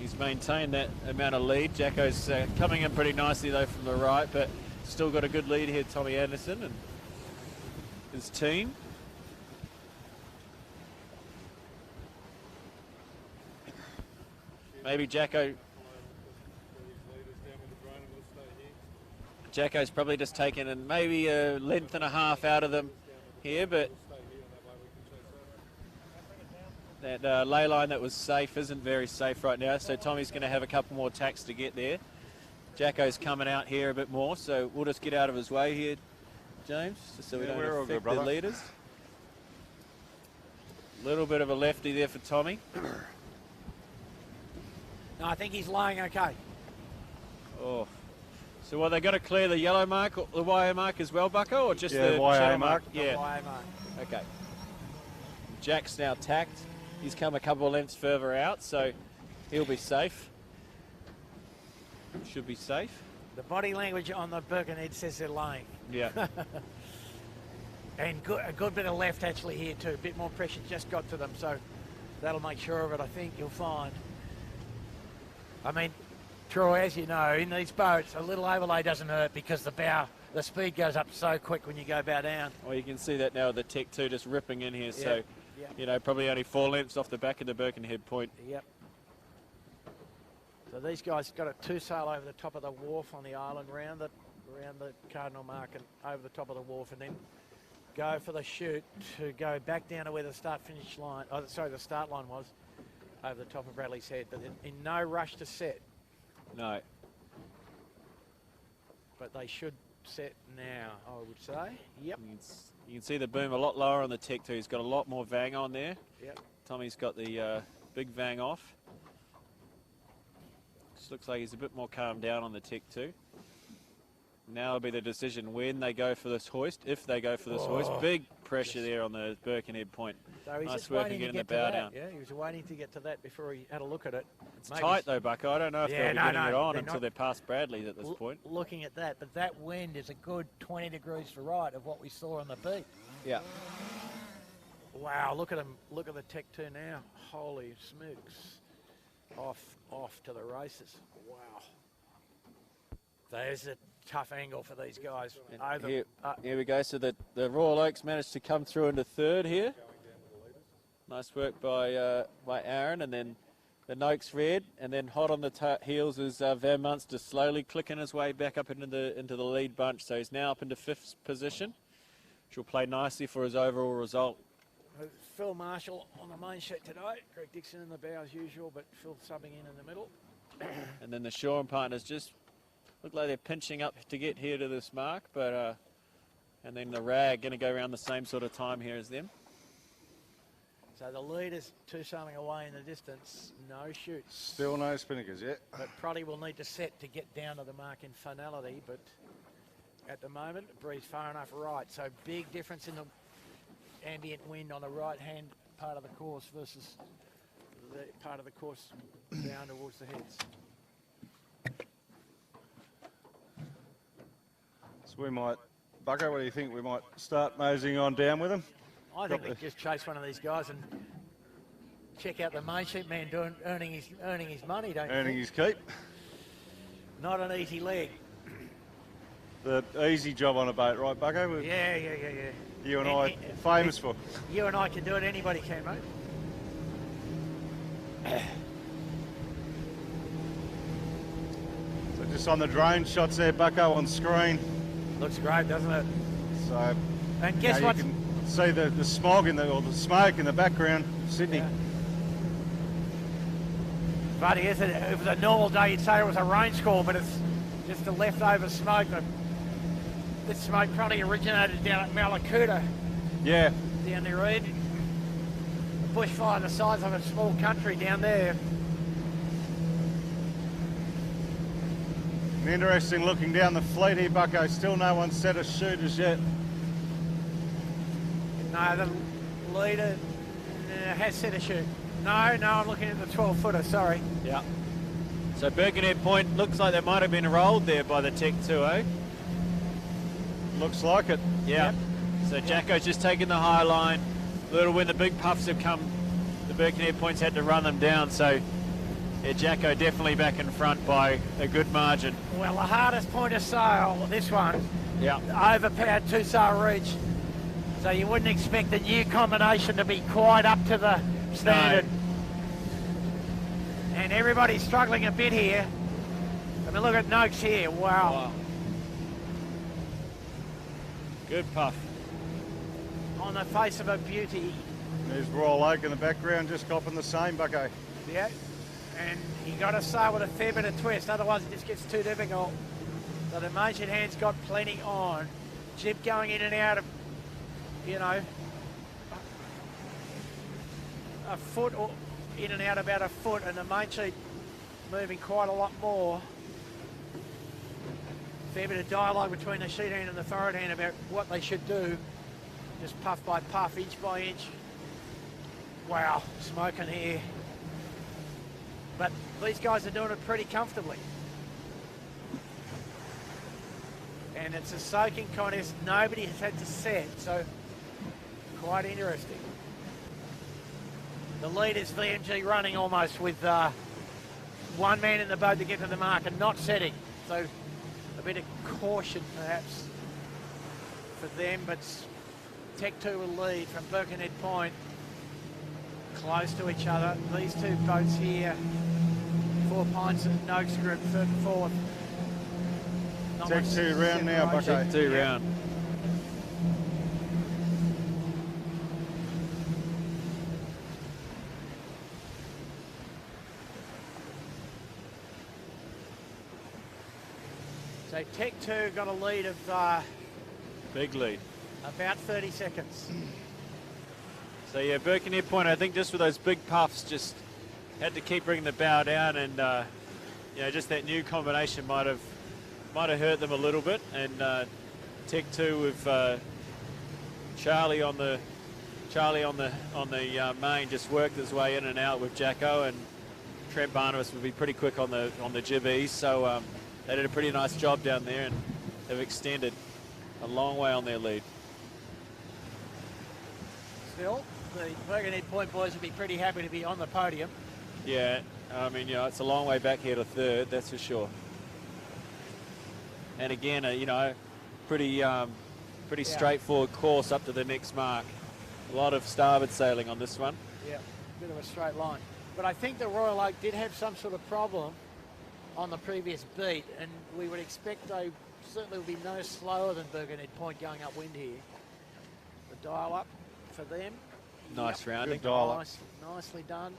He's maintained that amount of lead. Jacko's coming in pretty nicely though from the right, but still got a good lead here, Tommy Anderson and his team. Maybe Jacko's probably just taken and maybe a length and a half out of them here, but that ley line that was safe isn't very safe right now, so Tommy's going to have a couple more tacks to get there. Jacko's coming out here a bit more, so we'll just get out of his way here, James, just so we don't affect the leaders. A little bit of a lefty there for Tommy. No, I think he's lying okay. Oh. So what, they got to clear the yellow mark, or the YA mark as well, Bucko, or just the YA mark? Yeah, YA mark. Okay. Jack's now tacked. He's come a couple of lengths further out, so he'll be safe. Should be safe. The body language on the Birkenhead says they're lying. Yeah. And a good bit of left actually here too. A bit more pressure just got to them, so that'll make sure of it, I think, you'll find. I mean, Troy, as you know, in these boats, a little overlay doesn't hurt because the speed goes up so quick when you go bow down. Well, you can see that now with the Tech 2 just ripping in here, so, you know, probably only 4 lengths off the back of the Birkenhead point. Yep. So these guys got a 2-sail over the top of the wharf on the island, round the Cardinal Mark and over the top of the wharf, and then go for the chute to go back down to where the start-finish line, the start line was, over the top of Bradley's Head, but in no rush to set. No. But they should set now, I would say. Yep. You can see the boom a lot lower on the Tech 2. He's got a lot more vang on there. Yep. Tommy's got the big vang off. Just looks like he's a bit more calmed down on the Tech 2. Now will be the decision when they go for this hoist, if they go for this hoist. Big pressure there on the Birkenhead point. So he's nice work getting the bow down. Yeah, he was waiting to get to that before he had a look at it. It's tight though, Bucko. I don't know if they'll be getting it on until they're past Bradley at this point. Looking at that, but that wind is a good 20 degrees to right of what we saw on the beach. Yeah. Wow, look at him. Look at the Tech 2 now. Holy smokes. Off to the races. Wow. There's a tough angle for these guys. Here we go. So the Royal Oaks managed to come through into third here. Nice work by Aaron, and then the Noakes red, and then hot on the heels is Van Munster slowly clicking his way back up into the lead bunch. So he's now up into 5th position, which will play nicely for his overall result. Phil Marshall on the main sheet today. Greg Dixon in the bow as usual, but Phil subbing in the middle. And then the Shore partners just look like they're pinching up to get here to this mark, but and then the Rag going to go around the same sort of time here as them. So the leaders 2 sailing away in the distance, no shoots. Still no spinnakers yet. But Proddy will need to set to get down to the mark in finality, but at the moment, breeze far enough right. So big difference in the ambient wind on the right-hand part of the course versus the part of the course down towards the heads. So we might, Bucko, what do you think? We might start moseying on down with them? I think we just chase one of these guys and check out the main sheet man earning his money, don't you? Earning his keep. Not an easy leg. The easy job on a boat, right, Bucko? Yeah. You and I famous for. You and I can do it, anybody can, mate. So just on the drone shots there, Bucko, on screen. Looks great, doesn't it? So, and guess what? You can see the smog or the smoke in the background, Sydney. Yeah. But if it was a normal day, you'd say it was a rain squall, but it's just the leftover smoke. This smoke probably originated down at Malakuta. Yeah. Down there, Ed. A bushfire the size of a small country down there. And interesting looking down the fleet here, Bucko. Still no one set a shoot as yet. No, the leader has set a shoot. No, I'm looking at the 12-footer, sorry. Yeah. So Birkenhead Point looks like they might have been rolled there by the Tech 2, eh? Looks like it. Yeah. Yep. So Jacko's just taking the high line. Little when the big puffs have come, the Birkenhead Points had to run them down. So Yeah, Jacko definitely back in front by a good margin. Well, the hardest point of sail, this one, Yeah. overpowered two-sail reach. So you wouldn't expect the new combination to be quite up to the standard. No. And everybody's struggling a bit here. I mean, look at Noakes here. Wow. Good puff. On the face of a beauty. There's Royal Oak in the background, just copping the same, Bucko. Yeah. And you got to sail with a fair bit of twist, otherwise it just gets too difficult. So the Motion Hand's got plenty on. Jib going in and out of, you know, a foot or in and out about a foot, and the main sheet moving quite a lot more. Fair bit of dialogue between the sheet hand and the forward hand about what they should do. Just puff by puff, inch by inch. Wow, smoking here. But these guys are doing it pretty comfortably. And it's a soaking contest. Nobody has had to set, so quite interesting. The lead is VMG running almost with one man in the boat to get to the mark and not setting. So a bit of caution perhaps for them, but Tech 2 will lead from Birkenhead Point. Close to each other. These two boats here, 4 Pints and Noakes Group, third and fourth. Tech 2 round now, Bucko. Tech 2 round. So Tech 2 got a lead of Big lead. about 30 seconds. So yeah, Birkenhead Point, I think just with those big puffs, just had to keep bringing the bow down, and you know, just that new combination might have hurt them a little bit. And Tech 2 with Charlie on the main just worked his way in and out with Jacko, and Trent Barnabas would be pretty quick on the jib ease. So they did a pretty nice job down there, and they've extended a long way on their lead. Still, the Birkenhead Point boys would be pretty happy to be on the podium. Yeah, I mean, you know, it's a long way back here to third, that's for sure. And again, you know, pretty straightforward course up to the next mark. A lot of starboard sailing on this one. Yeah, bit of a straight line. But I think the Royal Oak did have some sort of problem on the previous beat, and we would expect they certainly will be no slower than Birkenhead Point going upwind here. The dial up for them. Nice rounding. Good dial up. Nicely done.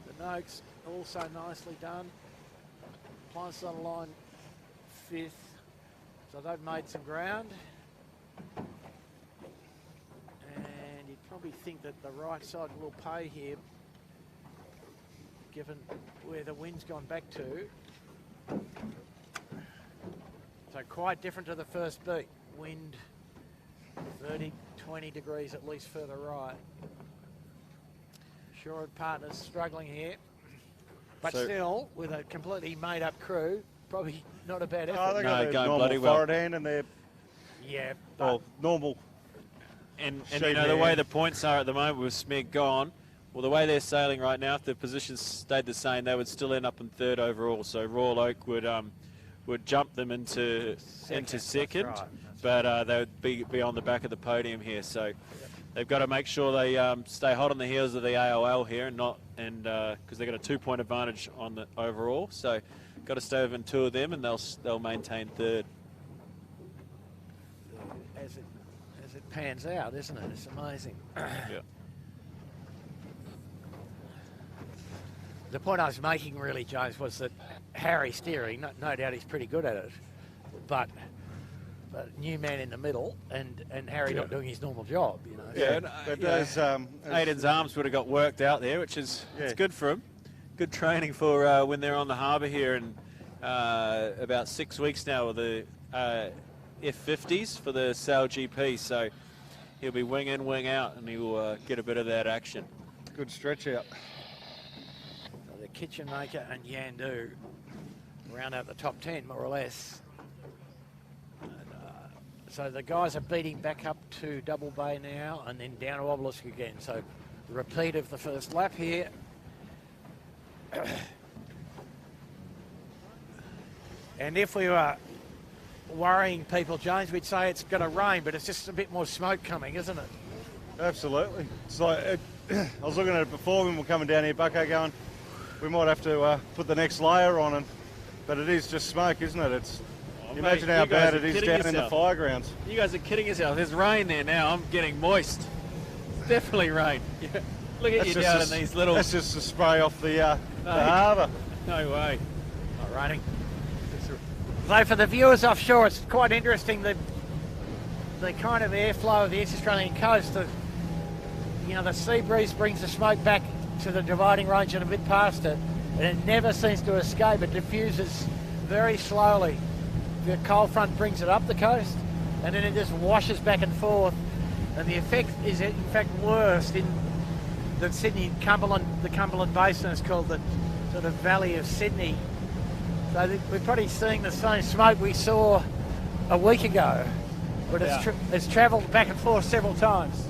The Noakes also nicely done. Pints on the line 5th. So they've made some ground. And you'd probably think that the right side will pay here, given where the wind's gone back to. So quite different to the first beat. Wind 30, 20 degrees at least further right. Shore partners struggling here. But So still, with a completely made-up crew, probably not a bad effort. Oh, they got their going normal bloody well. forward hand and their normal. And you know, the way the points are at the moment with Smeg gone, well, the way they're sailing right now, if the positions stayed the same, they would still end up in third overall. So Royal Oak would jump them into second, right. but they would be on the back of the podium here. So they've got to make sure they stay hot on the heels of the AOL here, and because they've got a 2-point advantage on the overall. So got to stay within 2 of them, and they'll maintain third. As it pans out, isn't it? It's amazing. Yeah. The point I was making, really, James, was that Harry steering, no doubt he's pretty good at it, but new man in the middle, and Harry not doing his normal job, you know. Yeah, But Aiden's arms would have got worked out there, which is it's good for him. Good training for when they're on the harbour here in about 6 weeks now with the F50s for the Sail GP. So he'll be wing in, wing out, and he'll get a bit of that action. good stretch out. So the Kitchen Maker and Yandu round out the top 10, more or less. So the guys are beating back up to Double Bay now and then down to Obelisk again. So the repeat of the first lap here. And if we were worrying people, James, we'd say it's going to rain, but it's just a bit more smoke coming, isn't it? Absolutely. It's like I was looking at it before when we were coming down here, Bucko, going, we might have to put the next layer on, but it is just smoke, isn't it? It's imagine how bad it is down in the fire grounds. You guys are kidding yourself. There's rain there now. I'm getting moist. It's definitely rain. Yeah. Look at you down in these little... That's just a spray off the harbour. No way. Not raining. Though for the viewers offshore, it's quite interesting the kind of airflow of the East Australian coast. The sea breeze brings the smoke back to the dividing range and a bit past it, and it never seems to escape. It diffuses very slowly. The cold front brings it up the coast, and then it just washes back and forth. And the effect is, in fact, worst in the Sydney Cumberland. The Cumberland Basin is called the sort of Valley of Sydney. So we're probably seeing the same smoke we saw a week ago, but it's travelled back and forth several times.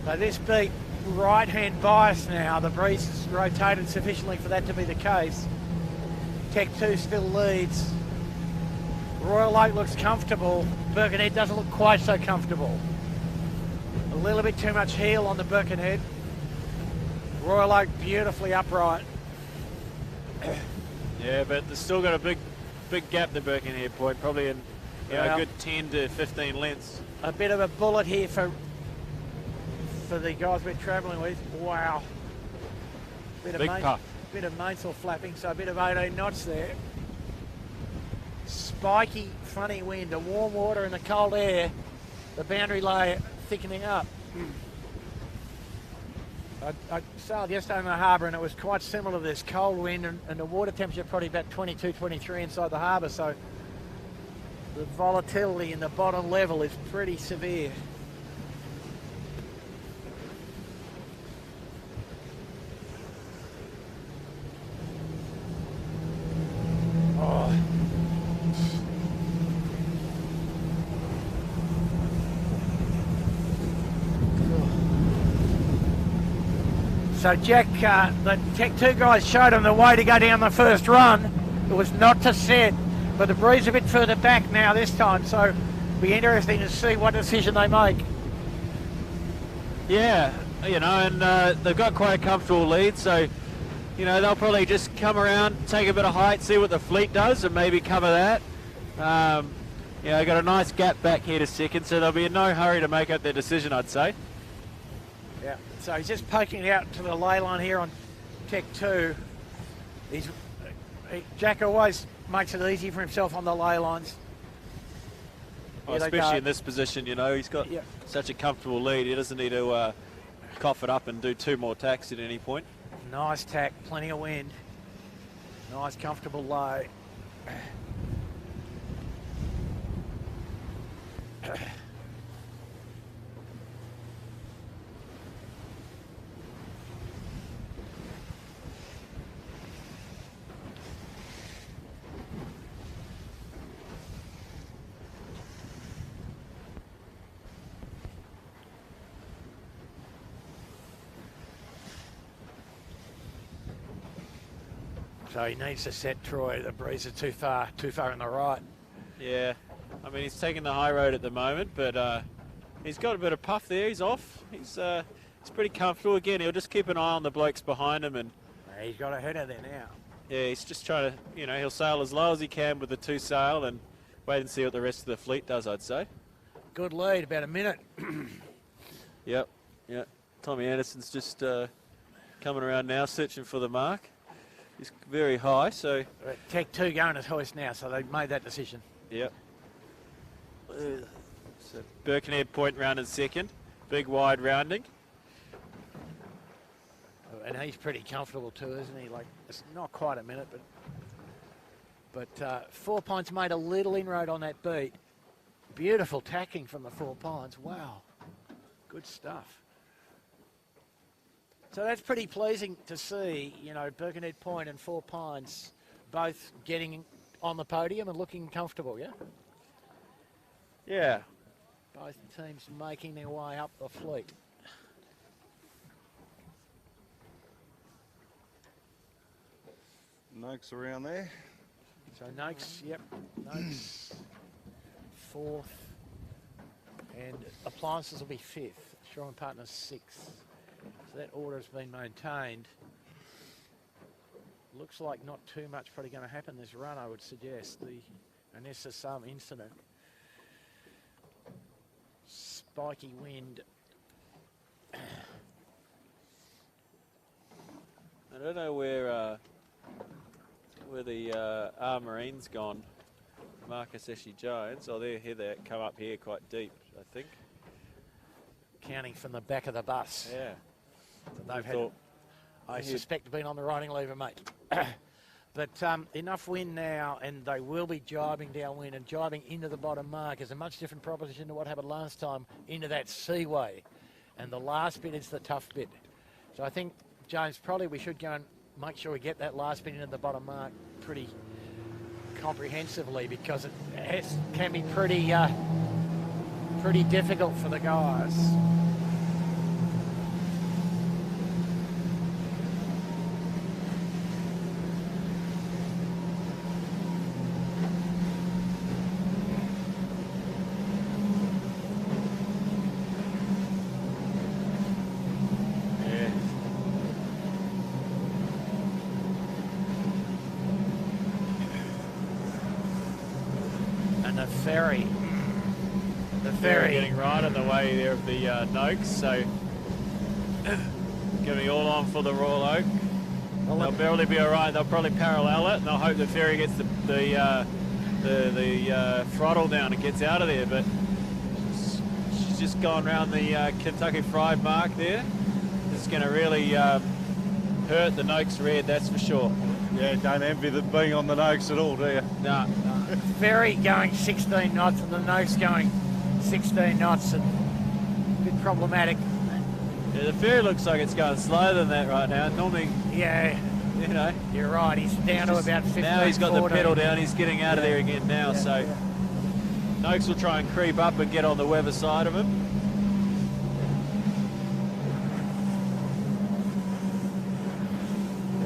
So this beat right-hand bias now. The breeze has rotated sufficiently for that to be the case. Tech 2 still leads. Royal Oak looks comfortable. Birkenhead doesn't look quite so comfortable. A little bit too much heel on the Birkenhead. Royal Oak beautifully upright. Yeah, but they've still got a big gap, the Birkenhead point, probably in a good 10 to 15 lengths. A bit of a bullet here for the guys we're travelling with. Wow. Big puff. Bit of mainsail flapping, so a bit of 18 knots there. Spiky, funny wind, the warm water and the cold air, the boundary layer thickening up. I sailed yesterday in the harbour and it was quite similar to this cold wind and the water temperature probably about 22, 23 inside the harbour, so the volatility in the bottom level is pretty severe. Oh. So Jack, the Tech 2 guys showed him the way to go down the first run. It was not to set, but the breeze a bit further back now this time, so it'll be interesting to see what decision they make. Yeah, and they've got quite a comfortable lead, so, they'll probably just come around, take a bit of height, see what the fleet does, and maybe cover that. Got a nice gap back here to second, so they'll be in no hurry to make up their decision, I'd say. Yeah, so he's just poking it out to the ley line here on Tech 2. Jack always makes it easy for himself on the ley lines. Well, especially in this position, he's got such a comfortable lead. He doesn't need to cough it up and do 2 more tacks at any point. Nice tack, plenty of wind. Nice, comfortable lay. So he needs to set Troy. The breeze is too far in the right. Yeah, I mean, he's taking the high road at the moment, but he's got a bit of puff there. He's off. He's pretty comfortable. Again, he'll just keep an eye on the blokes behind him. And he's got a header there now. Yeah, he's just trying to, he'll sail as low as he can with the 2 sail and wait and see what the rest of the fleet does, I'd say. Good lead, about a minute. Yep. Tommy Anderson's just coming around now, searching for the mark. He's very high, so... Tech 2 going as hoist now, so they've made that decision. Yep. So Birkenhead point round in second. Big wide rounding. And he's pretty comfortable too, isn't he? Like, it's not quite a minute, but 4 Pines made a little inroad on that beat. Beautiful tacking from the 4 Pines. Wow. Good stuff. So that's pretty pleasing to see, Birkenhead Point and 4 Pines both getting on the podium and looking comfortable, yeah? Yeah. Both teams making their way up the fleet. Noakes around there. So Noakes, yep, Noakes 4th, and Appliances will be 5th. Shaw and Partners 6th. So that order has been maintained. Looks like not too much probably going to happen this run, I would suggest, unless there's some incident. Spiky wind. I don't know where the Marine's gone. Marcus Eshy-Jones. Oh, they're here. They come up here quite deep, I think. Counting from the back of the bus. Yeah. So they've had, I suspect, been on the riding lever, mate. But enough wind now, and they will be jibing downwind, and jibing into the bottom mark is a much different proposition to what happened last time into that seaway. And the last bit is the tough bit. So I think, James, probably we should go and make sure we get that last bit into the bottom mark pretty comprehensively, because it can be pretty difficult for the guys. The ferry getting right in the way there of the Noakes, so going to be all on for the Royal Oak. Well, they'll barely be all right. They'll probably parallel it, and they'll hope the ferry gets the throttle down and gets out of there. But she's just gone around the Kentucky Fried mark there. This is going to really hurt the Noakes red, that's for sure. Yeah, don't envy the being on the Noakes at all, do you? No. Ferry going 16 knots and the Noakes going 16 knots, and a bit problematic. Yeah, the ferry looks like it's going slower than that right now. Normally, yeah, you know, you're right. He's down to about 15. Now he's got 14. The pedal down. He's getting out of there again now. Yeah, so Noakes will try and creep up and get on the weather side of him.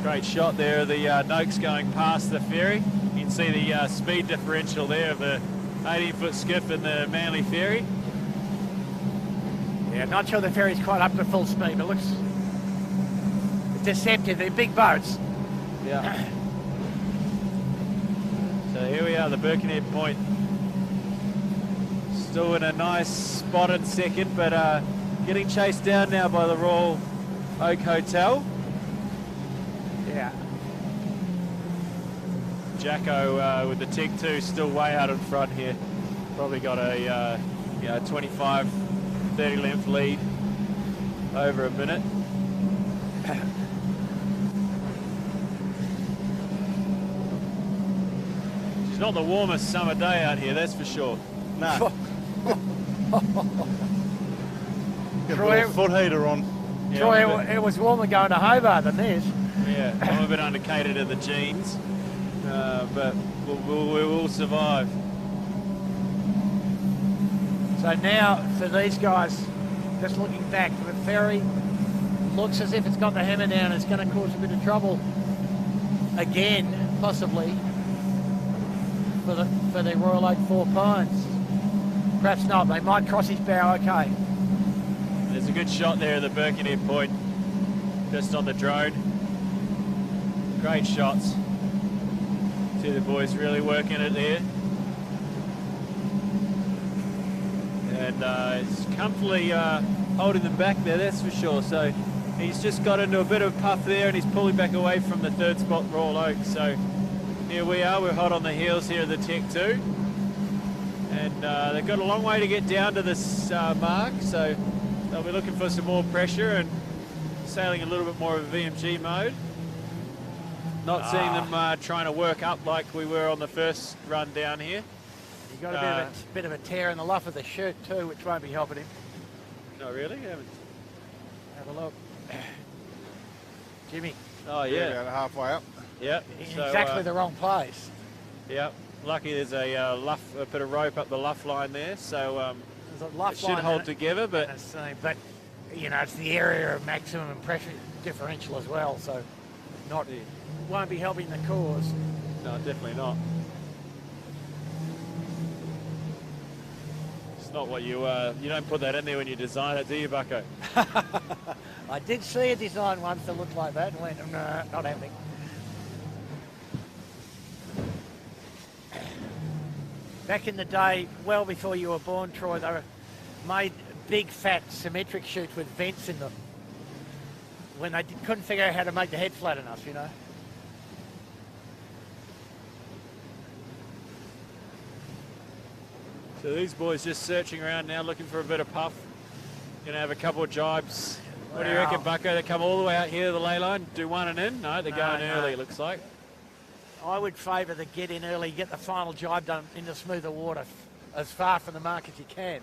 Great shot there of the Noakes going past the ferry. You can see the speed differential there of the 18-foot skiff and the Manly ferry. Yeah, not sure the ferry's quite up to full speed, but it looks deceptive. They're big boats. Yeah. So here we are, the Birkenhead Point. Still in a nice spot in second, but getting chased down now by the Royal Oak Hotel. Yeah. Jacko with the Tech 2 still way out in front here. Probably got a 25, 30 length lead over a minute. It's not the warmest summer day out here, that's for sure. No. Get a foot heater on. Yeah, Troy, it was warmer going to Hobart than this. Yeah, I'm a bit undercated in the jeans, but we will survive. So now, for these guys, just looking back, the ferry looks as if it's got the hammer down. It's going to cause a bit of trouble again, possibly, for the Royal Oak Four Pines. Perhaps not. They might cross his bow. Okay. There's a good shot there at the Birkenhead Point, just on the drone. Great shots. See the boys really working it there. And he's comfortably holding them back there, that's for sure. So he's just got into a bit of a puff there, and he's pulling back away from the third spot, Royal Oak. So here we are, we're hot on the heels here of the Tech 2. And they've got a long way to get down to this mark, so they'll be looking for some more pressure and sailing a little bit more of a VMG mode. Not seeing them trying to work up like we were on the first run down here. You got a bit of a tear in the luff of the shirt too, which won't be helping him. No, really? Have a look. Jimmy. Oh, yeah. About halfway up. Yep. In exactly the wrong place. Yep. Lucky there's a bit of rope up the luff line there, so it should hold together. But you know, it's the area of maximum pressure differential as well. So won't be helping the cause. No, definitely not. It's not what you don't put that in there when you design it, do you, Bucko? I did see a design once that looked like that and went, nah, not happening. Back in the day, well before you were born, Troy, they made big, fat, symmetric chutes with vents in them when they couldn't figure out how to make the head flat enough, you know. So these boys just searching around now, looking for a bit of puff. Gonna have a couple of jibes. What do you reckon, Bucko? They come all the way out here to the lay line, do one and in? No, they're going early, it looks like. I would favour the get in early, get the final jibe done into smoother water as far from the mark as you can,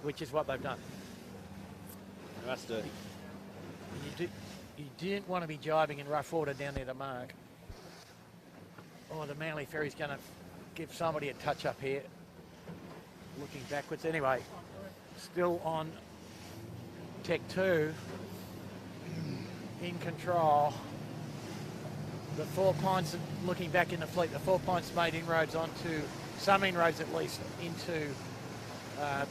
which is what they've done. They must do. You didn't want to be jibing in rough water down near the mark. Oh, the Manly Ferry's going to give somebody a touch up here. Looking backwards. Anyway, still on Tech 2. In control. The 4 Pines, looking back in the fleet, the 4 Pines made inroads onto, some inroads at least, into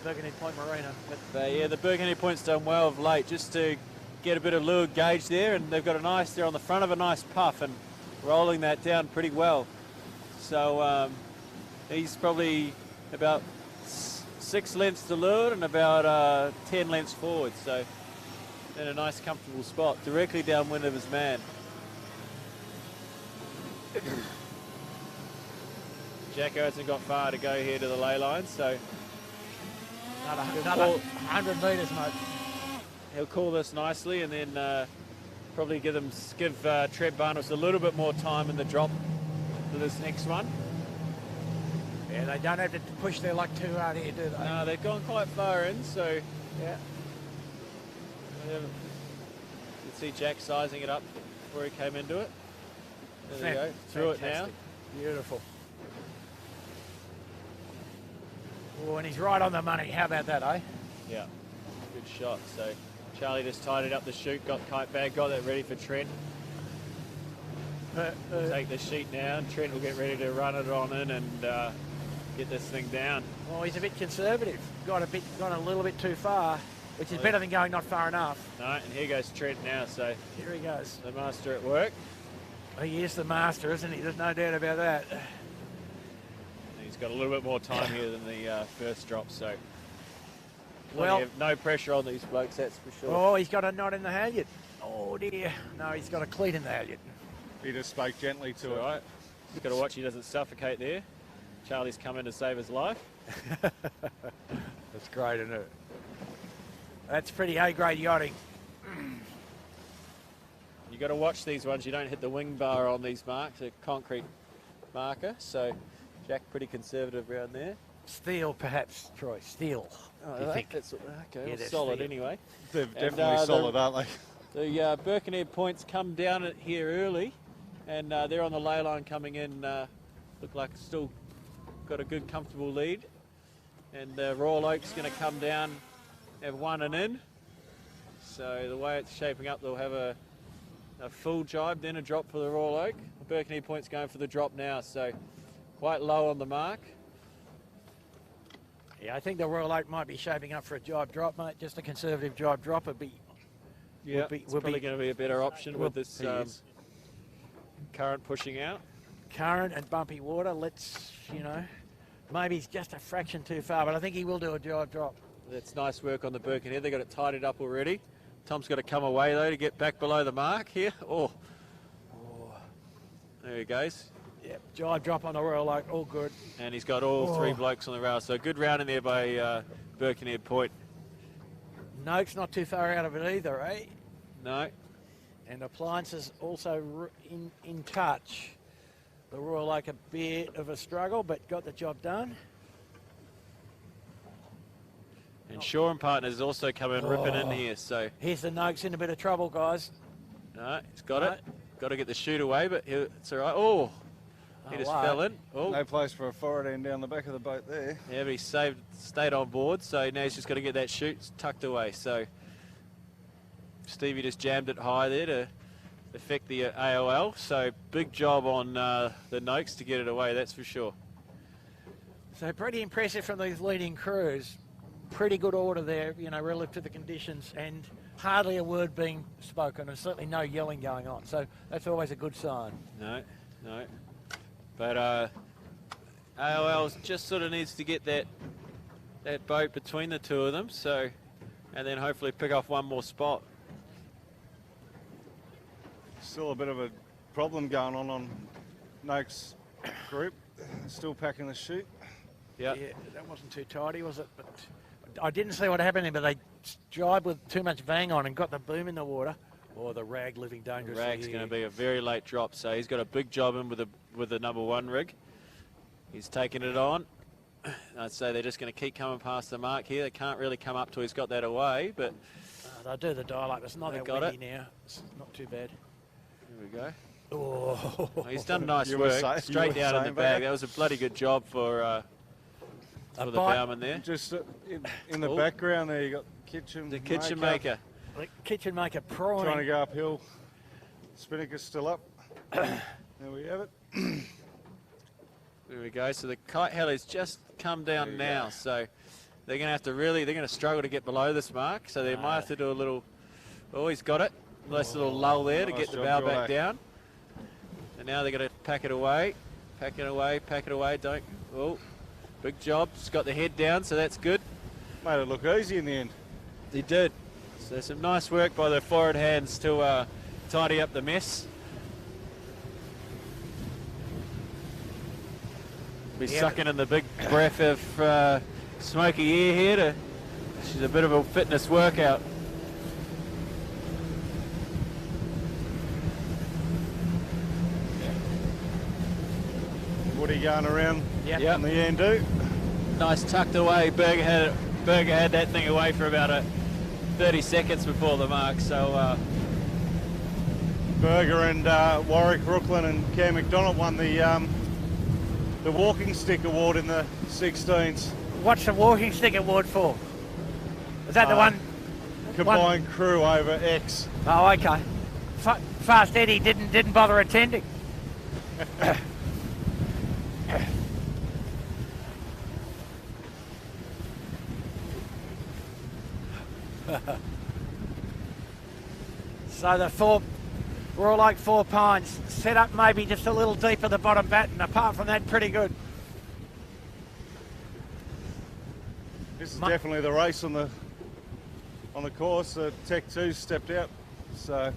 Burgundy Point Marina. But yeah, the Burgundy Point's done well of late, just to get a bit of lure gauge there, and they've got a nice, they're on the front of a nice puff and rolling that down pretty well. So he's probably about 6 lengths to leeward and about 10 lengths forward, so in a nice comfortable spot, directly downwind of his man. Jacko hasn't got far to go here to the lay line, so another 100 metres, mate. He'll call this nicely and then probably give Trev Barnabas a little bit more time in the drop for this next one. Yeah, they don't have to push their luck too hard here, do they? No, they've gone quite far in, so yeah. You can see Jack sizing it up before he came into it. There we go, through it now. Beautiful. Oh, and he's right on the money. How about that, eh? Yeah, good shot. So Charlie just tidied up the chute, got kite bag, got that ready for Trent. Take the sheet now, and Trent will get ready to run it on in and get this thing down. Well, he's a bit conservative. Gone a little bit too far, which is better than going not far enough. No, and here goes Trent now. So here he goes. The master at work. He is the master, isn't he? There's no doubt about that. He's got a little bit more time here than the first drop, so well, no pressure on these blokes, that's for sure. Oh, he's got a knot in the halyard. Oh dear. No, he's got a cleat in the halyard. He just spoke gently to it. Right. He's got to watch he doesn't suffocate there. Charlie's come in to save his life. That's great, isn't it? That's pretty A-grade yachting. You got to watch these ones. You don't hit the wing bar on these marks. A concrete marker. So Jack pretty conservative around there. Steel, perhaps, Troy. Steel. Oh, I think that's okay. Yeah, solid steel. Anyway. They're definitely solid, aren't they? The Birkenhead points come down here early, and they're on the lay line coming in. Look like still got a good, comfortable lead. And Royal Oak's going to come down, have one and in. So the way it's shaping up, they'll have a full jibe, then a drop for the Royal Oak. The Birkenhead point's going for the drop now, so quite low on the mark. Yeah, I think the Royal Oak might be shaping up for a jibe drop, mate. Just a conservative jibe drop would be. Yeah, it's probably going to be a better option with this current pushing out. Current and bumpy water. Let's, maybe he's just a fraction too far, but I think he will do a jibe drop. That's nice work on the Birkenhead. They've got it tidied up already. Tom's got to come away, though, to get back below the mark here. Oh. There he goes. Yep, jibe drop on the Royal Oak, all good. And he's got all three blokes on the rail, so good round in there by Birkenhead Point. Noak's not too far out of it either, eh? No. And Appliances also in touch. The Royal Oak a bit of a struggle, but got the job done. And Shaw and Partners also come in ripping in here, so. Here's the Noak's in a bit of trouble, guys. No, he's got it. Got to get the chute away, but it's all right. Oh, he just fell in. Oh. No place for a forward end down the back of the boat there. Yeah, but he stayed on board, so now he's just got to get that chute tucked away. So Stevie just jammed it high there to affect the AOL. So big job on the Noakes to get it away, that's for sure. So pretty impressive from these leading crews. Pretty good order there, you know, relative to the conditions, and hardly a word being spoken, and certainly no yelling going on. So that's always a good sign. No. But AOL just sort of needs to get that boat between the two of them, so, and then hopefully pick off one more spot. Still a bit of a problem going on Noakes group. Still packing the chute. Yep. Yeah, that wasn't too tidy, was it? But I didn't see what happened, but they jibed with too much vang on and got the boom in the water. Or the rag living dangerously. Rag's going to be a very late drop, so he's got a big job in with the number 1 rig. He's taking it on. I'd say they're just going to keep coming past the mark here. They can't really come up till he's got that away, but they'll do the dial up. It's not that windy now. It's not too bad. Here we go. Oh, he's done nice work. Straight down in the bag. That was a bloody good job for the bowman there. Just in the background there, you got the kitchen maker. The kitchen maker prawning. Trying to go uphill. Spinnaker's still up. There we have it. There we go. So the kite heli's just come down now. So they're going to have to they're going to struggle to get below this mark. So they might have to do a little, he's got it. Nice little lull there to get the bow back down. And now they're going to pack it away. Pack it away. Big job. It's got the head down, so that's good. Made it look easy in the end. He did. So some nice work by the forward hands to tidy up the mess. Be sucking in the big breath of smoky air here. She's a bit of a fitness workout. Woody going around on the end. Nice tucked away. Berger had that thing away for about 30 seconds before the mark. So Berger and Warwick Brooklyn and Cam McDonald won the walking stick award in the 16s. What's the walking stick award for? Is that the one? Combined crew over X. Oh, okay. Fast Eddie didn't bother attending. So we're all like 4 pines. Set up maybe just a little deeper the bottom bat, and apart from that, pretty good. This is definitely the race on the course. Tech 2 stepped out, so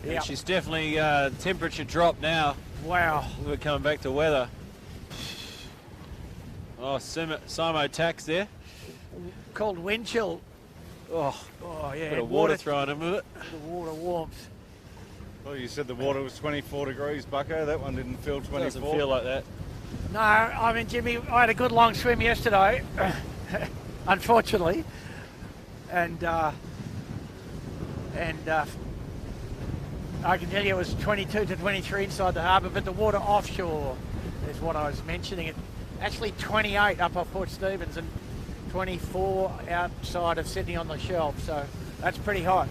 and she's definitely temperature drop now. Wow, we're coming back to weather. Oh, Simo tax there. Called wind chill. Oh yeah. Bit of water thrown in with it. The water warmth. Well, you said the water was 24 degrees, Bucko. That one didn't feel 24. Doesn't feel like that. No, I mean, Jimmy, I had a good long swim yesterday, unfortunately, and I can tell you it was 22 to 23 inside the harbour, but the water offshore is what I was mentioning. It actually 28 up off Port Stephens and 24 outside of Sydney on the shelf, so that's pretty hot.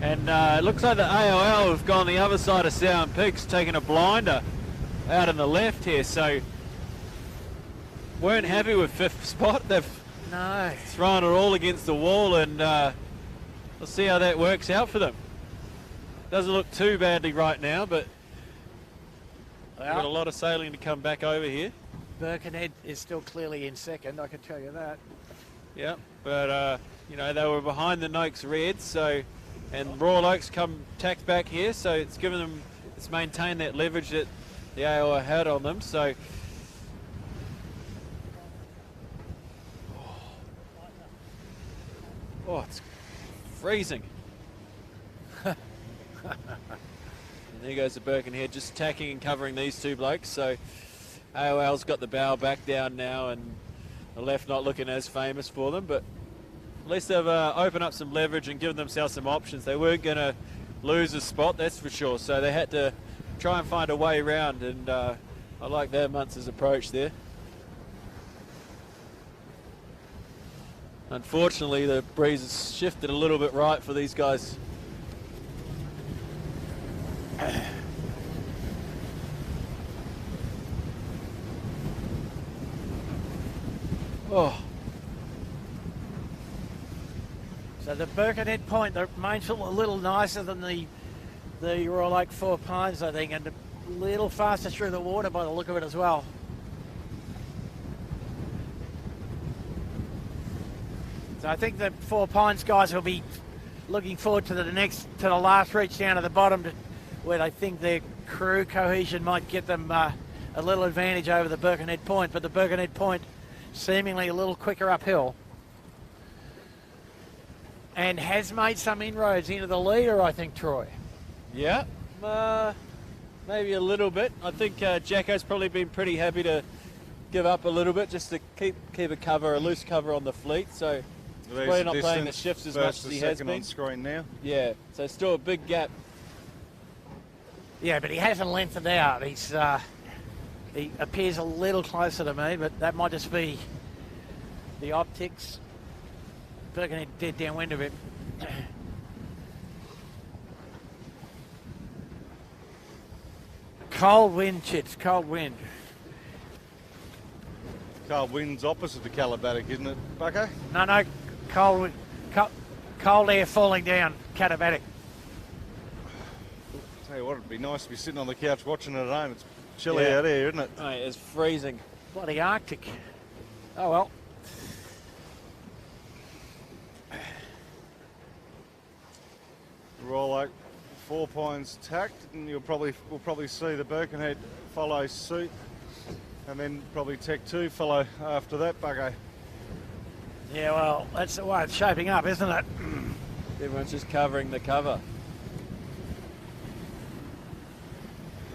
And it looks like the AOL have gone the other side of Sound Peaks, taking a blinder out in the left here, so weren't happy with 5th spot. They've thrown it all against the wall, and we'll see how that works out for them. Doesn't look too badly right now, but they've got a lot of sailing to come back over here. Birkenhead is still clearly in second, I can tell you that. Yeah, but you know, they were behind the Noakes Reds, so, and Royal Oaks come tacked back here, so it's given them, it's maintained that leverage that the AOL had on them, so it's freezing. And there goes the Birkenhead, just attacking and covering these two blokes, so AOL's got the bow back down now, and the left not looking as famous for them, but at least they've opened up some leverage and given themselves some options. They weren't going to lose a spot, that's for sure, so they had to try and find a way around, and I like their Muntz's approach there. Unfortunately, the breeze has shifted a little bit right for these guys. Oh. So the Birkenhead Point, the main's a little nicer than the Royal Oak Four Pines, I think, and a little faster through the water by the look of it as well. So I think the Four Pines guys will be looking forward to the last reach down to the bottom, where they think their crew cohesion might get them a little advantage over the Birkenhead Point, but the Birkenhead Point seemingly a little quicker uphill. And has made some inroads into the leader, I think, Troy. Yeah, maybe a little bit. I think Jacko's probably been pretty happy to give up a little bit just to keep a loose cover on the fleet. So he's probably not playing the shifts as much as he has been. On screen now. Yeah, so still a big gap. Yeah, but he hasn't lengthened out. He appears a little closer to me, but that might just be the optics. Birkenhead dead downwind of it. Cold wind, Chits, cold wind. Cold wind's opposite to Calabatic, isn't it, Bucko? No, cold wind, cold air falling down, Calabatic. Tell you what, it'd be nice to be sitting on the couch watching it at home. It's chilly out here, isn't it? Mate, it's freezing. Bloody Arctic. Oh well. Royal Oak Four Pines tacked, and we'll probably see the Birkenhead follow suit, and then probably Tech 2 follow after that, Bucko. Yeah, well, that's the way it's shaping up, isn't it? Everyone's just covering the cover.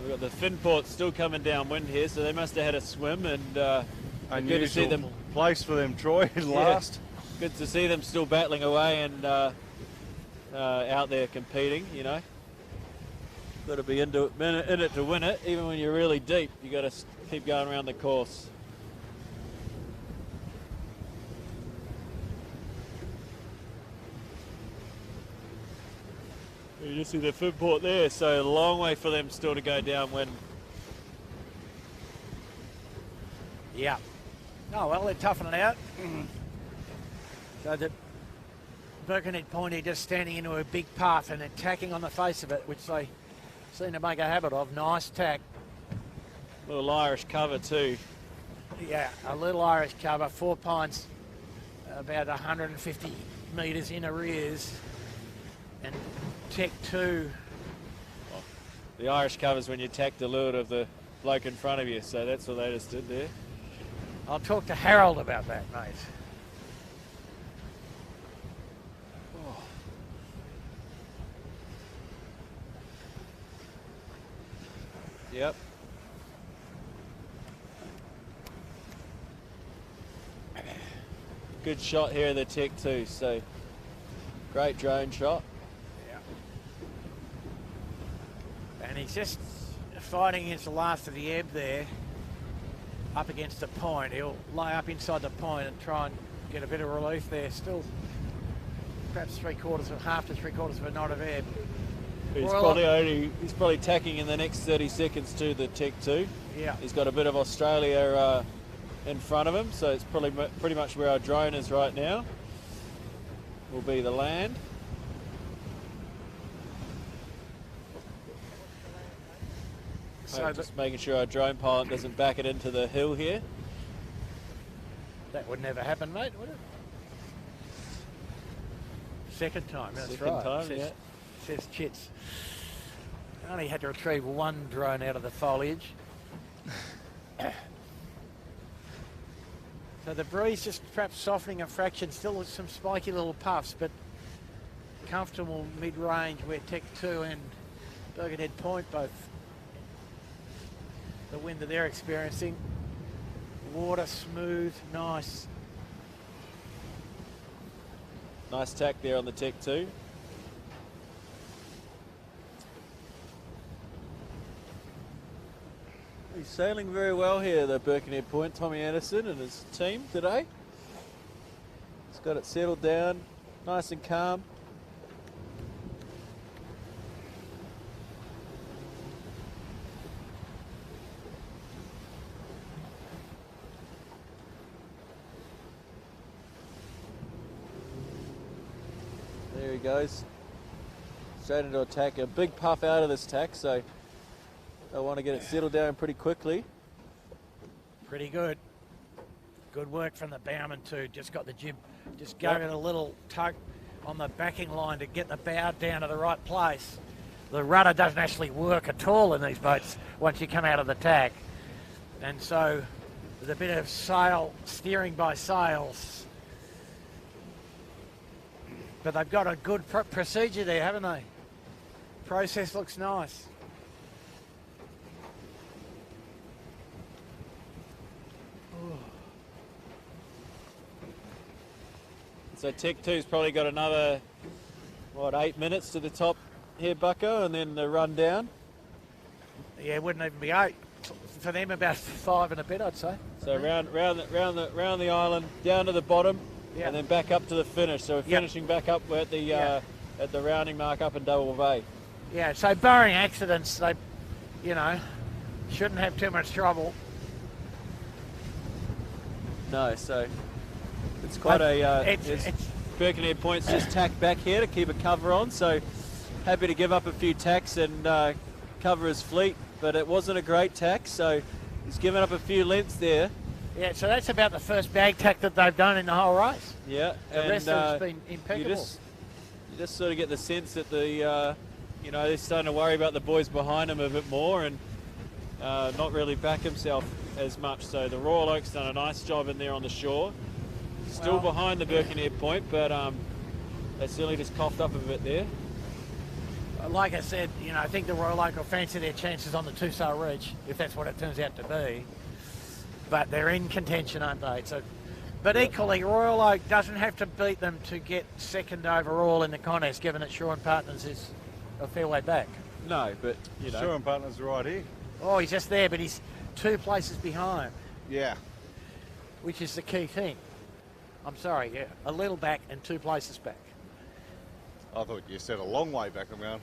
We've got the Finport still coming downwind here, so they must have had a swim, and good to see them. Place for them, Troy, last. Good to see them still battling away and out there competing, you know. Got to be in it to win it. Even when you're really deep, you got to keep going around the course. You just see the Finport there, so a long way for them still to go downwind. Yeah. Oh, well, they're toughing it out. So the Birkenhead Point are just standing into a big path and attacking on the face of it, which they seem to make a habit of. Nice tack. Little Irish cover too. Yeah, a little Irish cover. Four Pines about 150 metres in arrears. And Tech 2. The Irish cover's when you tack the leeward of the bloke in front of you, so that's what they just did there. I'll talk to Harold about that, mate. Oh. Yep. Good shot here, the Tech 2, so great drone shot. And he's just fighting against the last of the ebb there, up against the point. He'll lay up inside the point and try and get a bit of relief there. Still perhaps half to three quarters of a knot of ebb. He's probably tacking in the next 30 seconds to the Tech 2. Yeah. He's got a bit of Australia in front of him, so it's probably pretty much where our drone is right now. Will be the land. So just making sure our drone pilot doesn't back it into the hill here. That would never happen, mate, would it? Second time, that's Second right. time, Says Chits. Only had to retrieve one drone out of the foliage. So the breeze just perhaps softening a fraction, still some spiky little puffs, but comfortable mid-range where Tech 2 and Birkenhead Point both, the wind that they're experiencing. Water smooth, nice. Nice tack there on the Tech 2. He's sailing very well here, the Birkenhead Point, Tommy Anderson and his team today. He's Got it settled down, nice and calm. There he goes. Straight into attack. A big puff out of this tack, so I want to get it settled down pretty quickly. Pretty good. Good work from the bowman too. Just got the jib, just gave it a little tug on the backing line to get the bow down to the right place. The rudder doesn't actually work at all in these boats once you come out of the tack. And so there's a bit of sail, steering by sails. But they've got a good procedure there, haven't they? Process looks nice. So Tech 2's probably got another, 8 minutes to the top here, Bucko, and then the run down. Yeah, it wouldn't even be 8. For them, about 5 and a bit, I'd say. So round the island, down to the bottom, yeah, and then back up to the finish. So we're finishing back up at the rounding mark up in Double Bay. Yeah, so barring accidents, they, shouldn't have too much trouble. No, so it's quite Birkenhead Point's just tacked back here to keep a cover on, so happy to give up a few tacks and cover his fleet, but it wasn't a great tack, so he's given up a few lengths there. Yeah, so that's about the first bag tack that they've done in the whole race. Yeah, the rest of it's been impeccable. You just sort of get the sense that they're starting to worry about the boys behind him a bit more and not really back himself as much. So the Royal Oak's done a nice job in there on the shore. Still behind the Birkenhead Point, but they certainly just coughed up a bit there. Like I said, I think the Royal Oak will fancy their chances on the Two-Star Reach, if that's what it turns out to be. But they're in contention, aren't they? So, but equally, Royal Oak doesn't have to beat them to get second overall in the contest, given that Shaw and Partners is a fair way back. No, but, Shaw and Partners are right here. Oh, he's just there, but he's 2 places behind. Yeah. Which is the key thing. I'm sorry, yeah, a little back and 2 places back. I thought you said a long way back. I'm going.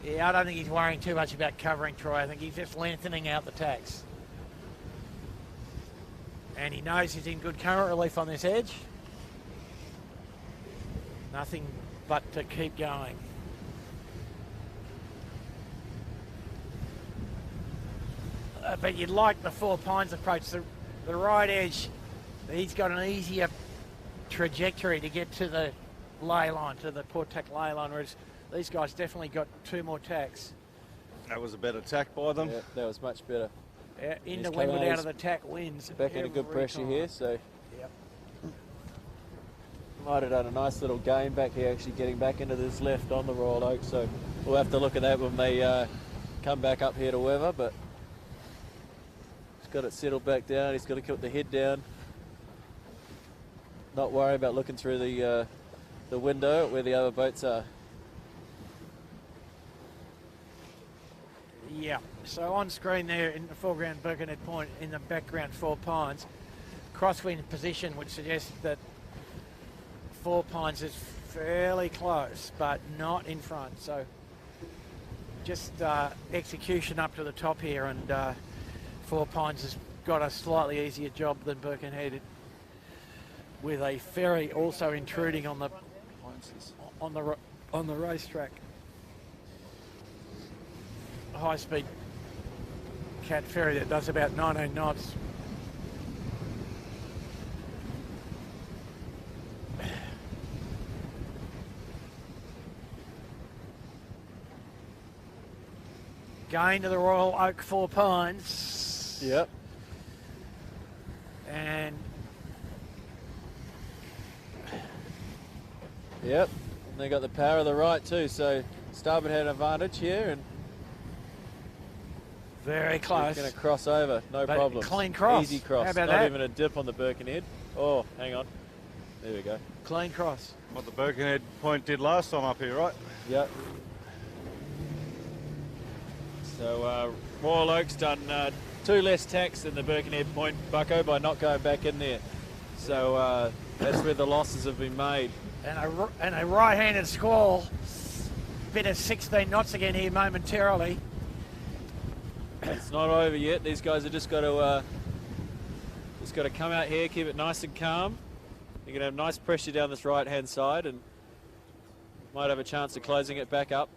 Yeah, I don't think he's worrying too much about covering Troy. I think he's just lengthening out the tacks. And he knows he's in good current relief on this edge. Nothing but to keep going. But you'd like the Four Pines approach. The right edge, he's got an easier trajectory to get to the ley line, to the port tack ley line, whereas these guys definitely got 2 more tacks. That was a better tack by them. Yeah, that was much better. Yeah, into windward out of the tack wins. Back into good pressure here, so yep. Might have done a nice little game back here, actually getting back into this left on the Royal Oak, so we'll have to look at that when they come back up here to Weather, but he's got it settled back down. He's got to keep the head down. Not worry about looking through the window where the other boats are. Yeah, so on screen there in the foreground Birkenhead Point, in the background Four Pines. Crosswind position would suggest that Four Pines is fairly close, but not in front. So just execution up to the top here, and Four Pines has got a slightly easier job than Birkenhead, with a ferry also intruding on the racetrack. High-speed cat ferry that does about 19 knots. Going to the Royal Oak Four Pines. Yep. And yep, and they got the power of the right too, so starboard had an advantage here, and very close. He's going to cross over, no problem. Clean cross. Easy cross. How about Not that? even a dip on the Birkenhead. Oh, hang on. There we go. Clean cross. What the Birkenhead Point did last time up here, right? Yep. So Royal Oak's done 2 less tacks than the Birkenhead Point bucko by not going back in there. So that's where the losses have been made. And a right-handed squall. Bit of 16 knots again here momentarily. It's not over yet. These guys have just got to come out here, keep it nice and calm. You're going to have nice pressure down this right-hand side and might have a chance of closing it back up.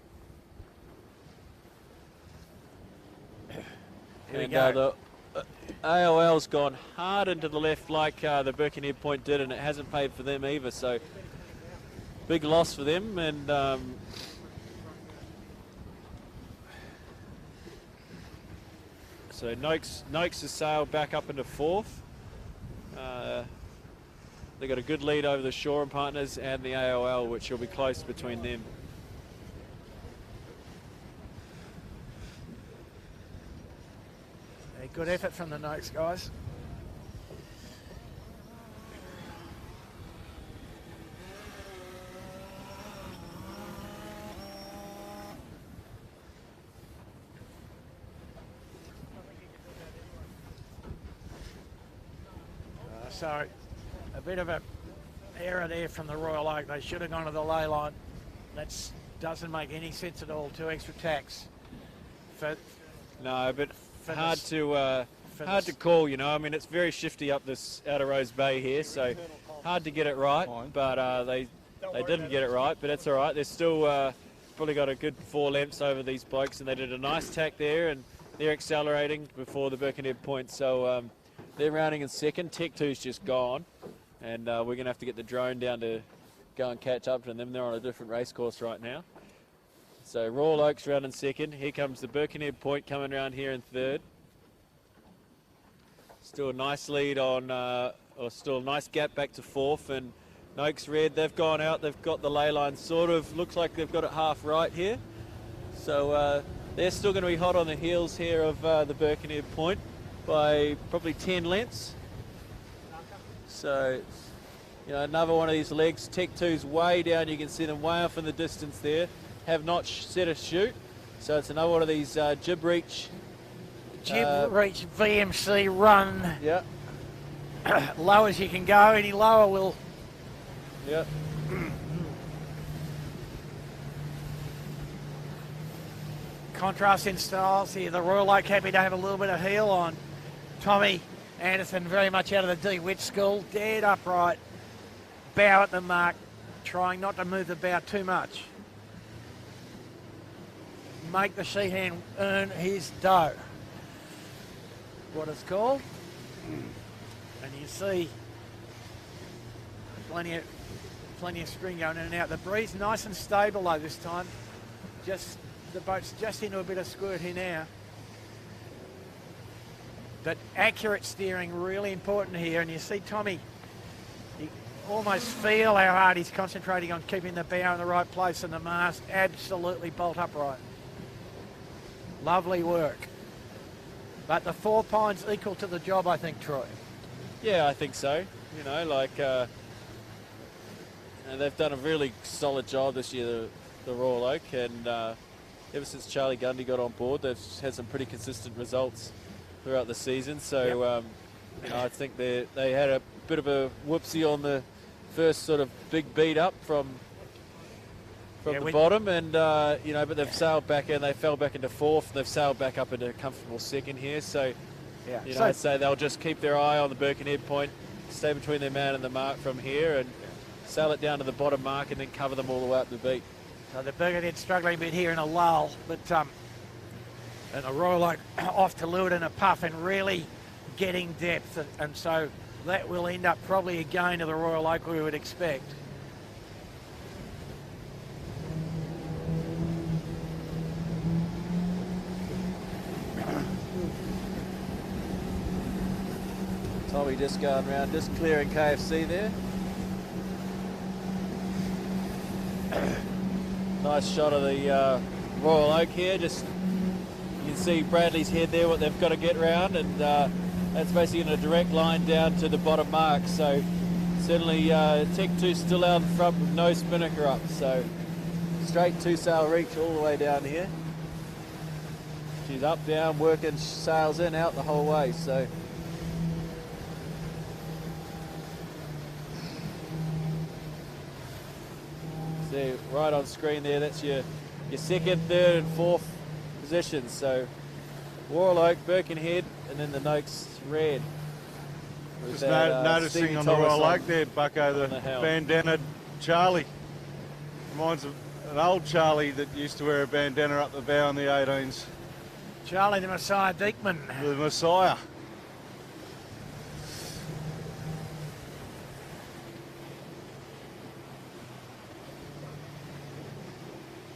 Here we go. The AOL's gone hard into the left like the Birkenhead Point did, and it hasn't paid for them either. So big loss for them. And so Noakes has sailed back up into 4th. They've got a good lead over the Shore and Partners and the AOL, which will be close between them. A good effort from the Noakes guys. So a bit of an error there from the Royal Oak. They should have gone to the ley line. That doesn't make any sense at all. 2 extra tacks. No, but hard to call, you know. I mean, it's very shifty up this Outer Rose Bay here, so hard to get it right. But they didn't get it right, but it's all right. They're still probably got a good 4 lengths over these blokes, and they did a nice tack there, and they're accelerating before the Birkenhead Point. So they're rounding in 2nd. Tech 2's just gone, and we're going to have to get the drone down to go and catch up to them. They're on a different race course right now. So Royal Oak's round in 2nd. Here comes the Birkenhead Point coming around here in 3rd. Still a nice lead on, or still a nice gap back to 4th. And Noakes Red, they've gone out. They've got the ley line sort of, looks like they've got it half right here. So they're still going to be hot on the heels here of the Birkenhead Point by probably 10 lengths. So, you know, another one of these legs. Tech 2's way down. You can see them way off in the distance there. Have not set a shoot. So it's another one of these jib reach VMC run. Yeah. Low as you can go. Any lower will. Yeah. Contrast in styles here. The Royal Oak happy to have a little bit of heel on. Tommy Anderson very much out of the DeWitt school. Dead upright. Bow at the mark. Trying not to move the bow too much. Make the sheet hand earn his dough. What it's called. And you see plenty of string going in and out. The breeze nice and stable though this time. Just the boat's just into a bit of squirt here now. But accurate steering really important here. And you see Tommy, you almost feel how hard he's concentrating on keeping the bow in the right place and the mast absolutely bolt upright. Lovely work. But the 4 pines equal to the job, I think, Troy. Yeah, I think so. You know, like they've done a really solid job this year, the Royal Oak, and ever since Charlie Gundy got on board, they've had some pretty consistent results throughout the season. So you know, I think they had a bit of a whoopsie on the first sort of big beat up from the bottom, and you know, but they've sailed back in. They fell back into 4th. They've sailed back up into a comfortable 2nd here. So, you know, I'd say they'll just keep their eye on the Birkenhead Point, stay between their man and the mark from here, and sail it down to the bottom mark, and then cover them all the way up the beat. So the Birkenhead struggling a bit here in a lull, but and the Royal Oak off to leeward in a puff and really getting depth, and so that will end up probably a gain to the Royal Oak we would expect. Tommy just going around, just clearing KFC there. Nice shot of the Royal Oak here. Just you can see Bradley's head there, what they've got to get round, and that's basically in a direct line down to the bottom mark. So certainly Tech 2 still out in front with no spinnaker up. So straight 2 sail reach all the way down here. She's up, down, working sails in, out the whole way. So see right on screen there, that's your second, third and fourth positions. So Royal Birkenhead, and then the Noakes Red. Just noticing on the Royal Oak there, Bucko, the bandana Charlie. Reminds of an old Charlie that used to wear a bandana up the bow in the 18s. Charlie the Messiah Diekman. The Messiah.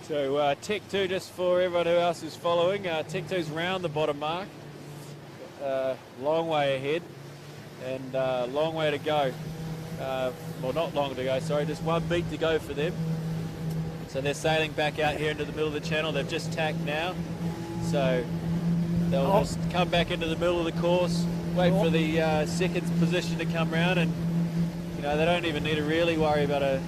So Tech 2, just for everyone who else is following, Tech 2's round the bottom mark. Long way ahead and long way to go. Well, not long to go, sorry, just one beat to go for them. So they're sailing back out here into the middle of the channel. They've just tacked now. So they'll just come back into the middle of the course, wait for the second position to come round, and you know, they don't even need to really worry about a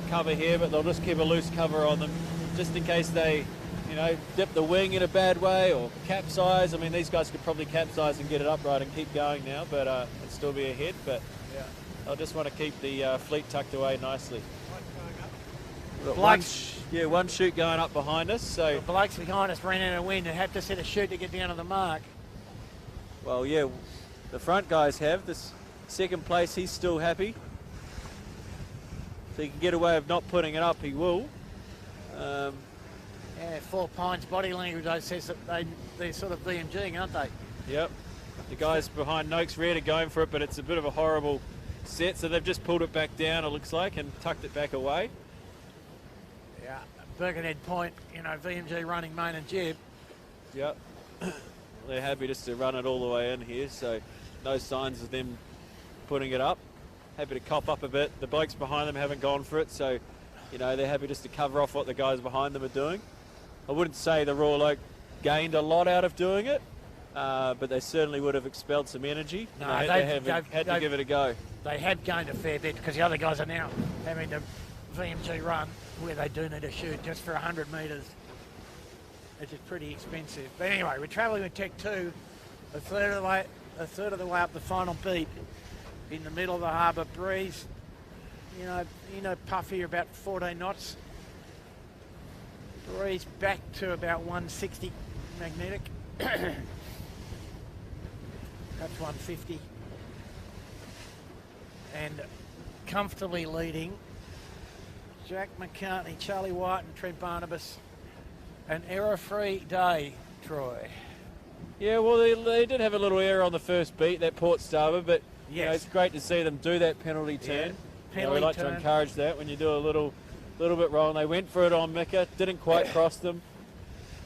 cover here, but they'll just keep a loose cover on them just in case they, you know, dip the wing in a bad way or capsize. I mean, these guys could probably capsize and get it upright and keep going now, but it'd still be ahead. But yeah, they'll just want to keep the fleet tucked away nicely. One chute going up behind us. So the blokes behind us ran out of wind and had to set a chute to get down to the mark. Well, yeah, the front guys have. This second place, he's still happy. If he can get away of not putting it up, he will. Yeah, Four Pines body language, I says that they're sort of VMGing, aren't they? Yep. The guys behind Noakes Red are going for it, but it's a bit of a horrible set, so they've just pulled it back down, it looks like, and tucked it back away. Yeah, Birkenhead Point, you know, VMG running main and jib. Yep. They're happy just to run it all the way in here, so no signs of them putting it up. Happy to cop up a bit. The blokes behind them haven't gone for it, so you know, they're happy just to cover off what the guys behind them are doing. I wouldn't say the Royal Oak gained a lot out of doing it, but they certainly would have expelled some energy. No, they had to give it a go. They had gained a fair bit because the other guys are now having the VMG run where they do need to shoot just for 100 metres, which is pretty expensive. But anyway, we're travelling with Tech 2, a third of the way up the final beat in the middle of the harbour. Breeze, you know, puff here about 14 knots. Breeze back to about 160 magnetic. Perhaps 150. And comfortably leading Jack McCartney, Charlie White and Trent Barnabas. An error-free day, Troy. Yeah, well, they did have a little error on the first beat, that port starboard, but yes, you know, it's great to see them do that penalty turn. Yeah, we like to encourage that when you do a little bit wrong. They went for it on Mika, didn't quite cross them.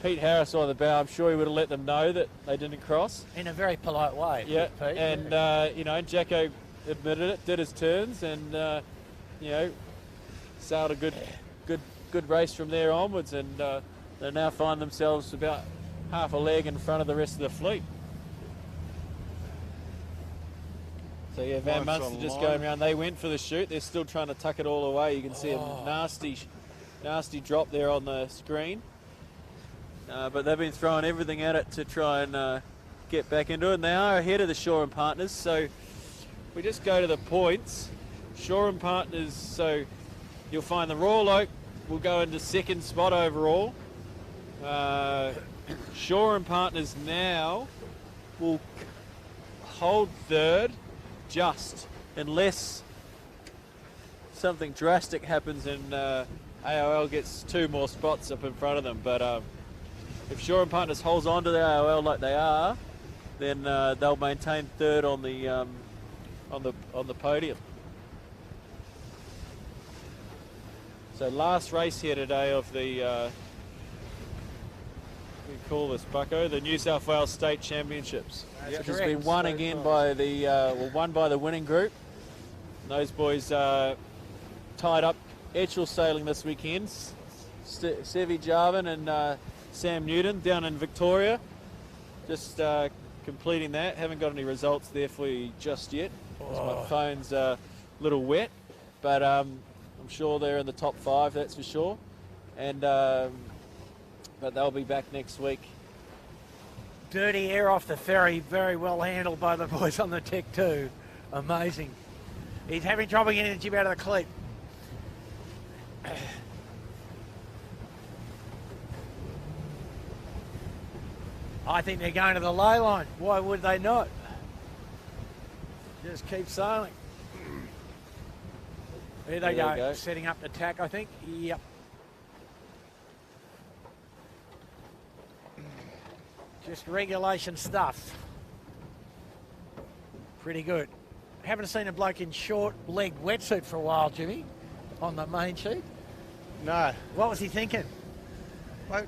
Pete Harris on the bow, I'm sure he would have let them know that they didn't cross. In a very polite way. Yeah, Pete. And you know, Jacko admitted it, did his turns, and you know, sailed a good race from there onwards, and they now find themselves about half a leg in front of the rest of the fleet. So yeah, Van Munster just going around. They went for the chute. They're still trying to tuck it all away. You can see a nasty drop there on the screen. But they've been throwing everything at it to try and get back into it. And they are ahead of the Shore & Partners. So we just go to the points. Shore & Partners, so you'll find the Royal Oak will go into second spot overall. Shore & Partners now will hold third, just unless something drastic happens and AOL gets 2 more spots up in front of them. But if Shore & Partners holds on to the AOL like they are, then they'll maintain third on the podium. So last race here today of the what do we call this, Bucko? The New South Wales State Championships. Which has been won again by the won by the winning group. And those boys tied up Etchell sailing this weekend. Sevi Jarvin and Sam Newton down in Victoria. Just completing that. Haven't got any results there for you just yet. My phone's a little wet, but I'm sure they're in the top 5, that's for sure. And but they'll be back next week Dirty air off the ferry, very well handled by the boys on the Tech 2. Amazing. He's having trouble getting the jib out of the cleat. I think they're going to the ley line. Why would they not? Just keep sailing. There they go. Setting up the tack, I think. Yep. Just regulation stuff. Pretty good. Haven't seen a bloke in short leg wetsuit for a while, Jimmy, on the main sheet. No. What was he thinking? Mate,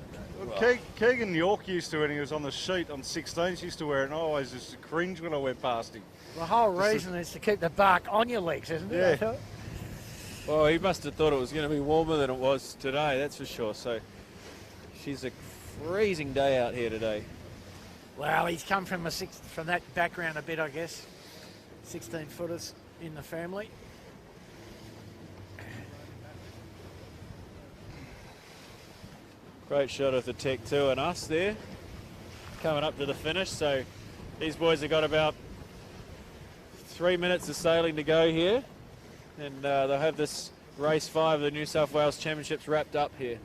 Keegan York used to, when he was on the sheet on 16s, used to wear it, and I always used to cringe when I went past him. The whole reason is to keep the bark on your legs, isn't it? Yeah. Well, he must have thought it was going to be warmer than it was today, that's for sure. So she's a freezing day out here today. Well, he's come from that background a bit, I guess. 16-footers in the family. Great shot of the Tech 2 and us there, coming up to the finish. So these boys have got about 3 minutes of sailing to go here, and they'll have this race 5 of the New South Wales Championships wrapped up here.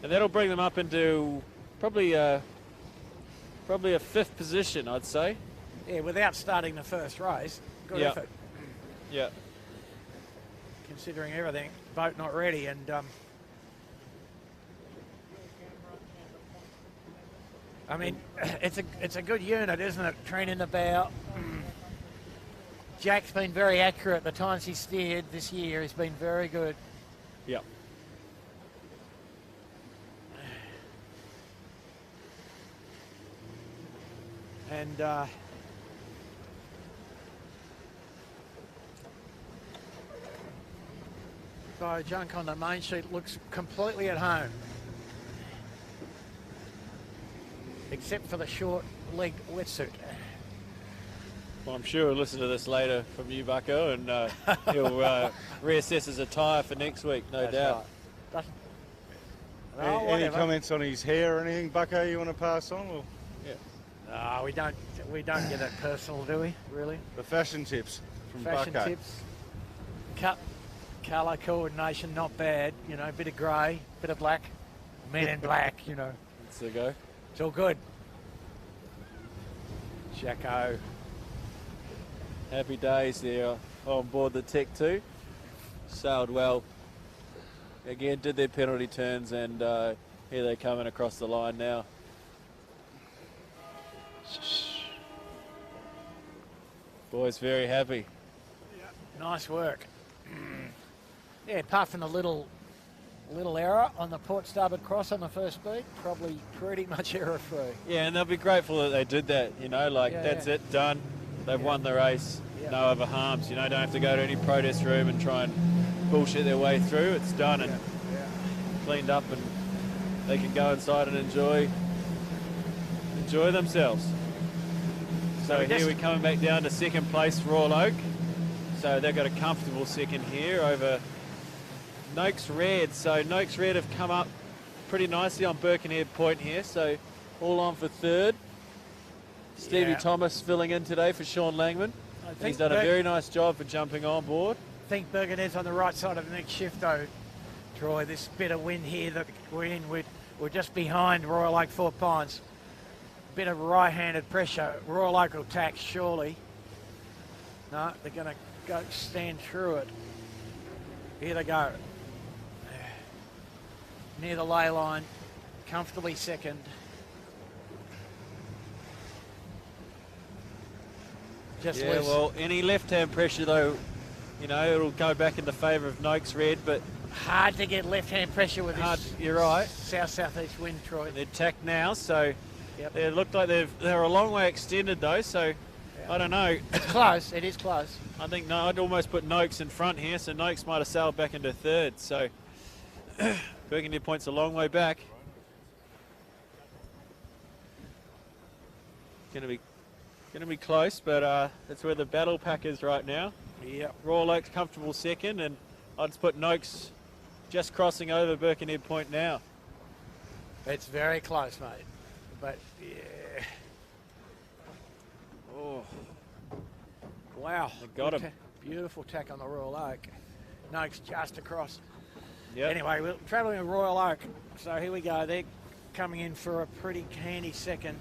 And that'll bring them up into probably a 5th position, I'd say. Yeah, without starting the first race. Good effort. Yeah. Considering everything, boat not ready, and I mean, it's a good unit, isn't it? Training the bow. Jack's been very accurate the times he's steered this year. He's been very good. Yeah. And Bo Junk on the main sheet looks completely at home. Except for the short leg wetsuit. Well, I'm sure we'll listen to this later from you, Bucko, and he'll reassess his attire for next week, no doubt. Right. Any comments on his hair or anything, Bucko, you want to pass on? Or? Yeah. No, we don't get that personal, do we? Really? The fashion tips from Fashion Bucko. tips. Colour coordination, not bad. You know, a bit of grey, bit of black. Men in black, you know. That's the go. It's all good. Jacko. Happy days there on board the Tech 2. Sailed well. Again, did their penalty turns, and here they're coming across the line now. Boys very happy. Nice work. Yeah, apart from the little error on the port starboard cross on the first beat, probably pretty much error-free. Yeah, and they'll be grateful that they did that, you know, like that's it, done. They've won the race, no other harms, you know, don't have to go to any protest room and try and bullshit their way through. It's done and cleaned up, and they can go inside and enjoy themselves. So here we're coming back down to second place, Royal Oak. So they've got a comfortable second here over Noakes Red. So Noakes Red have come up pretty nicely on Birkenhead Point here. So all on for third. Stevie Thomas filling in today for Sean Langman. He's done a very nice job for jumping on board. I think Birkenhead's on the right side of the next shift though, Troy. This bit of wind here that we're in, we're just behind Royal Oak Four Pines. Bit of right-handed pressure. Royal Oak will tax surely. No, they're going to go stand through it. Here they go. Near the ley line, comfortably second. Well, any left-hand pressure though, you know, it'll go back in the favour of Noakes Red, but hard to get left-hand pressure with this. You're right. South-southeast wind, Troy. They're tacked now, so they look like they're a long way extended though. So I don't know. It's close. It is close. I think I'd almost put Noakes in front here, so Noakes might have sailed back into third. So Birkenhead Point's a long way back. Going to be close, but that's where the battle pack is right now. Yep. Royal Oak's comfortable second, and I'd just put Noakes just crossing over Birkenhead Point now. It's very close, mate. But, yeah. Oh. Wow. They got him. Beautiful tack on the Royal Oak. Noakes just across. Yep. Anyway, we're travelling with Royal Oak. So here we go. They're coming in for a pretty handy second.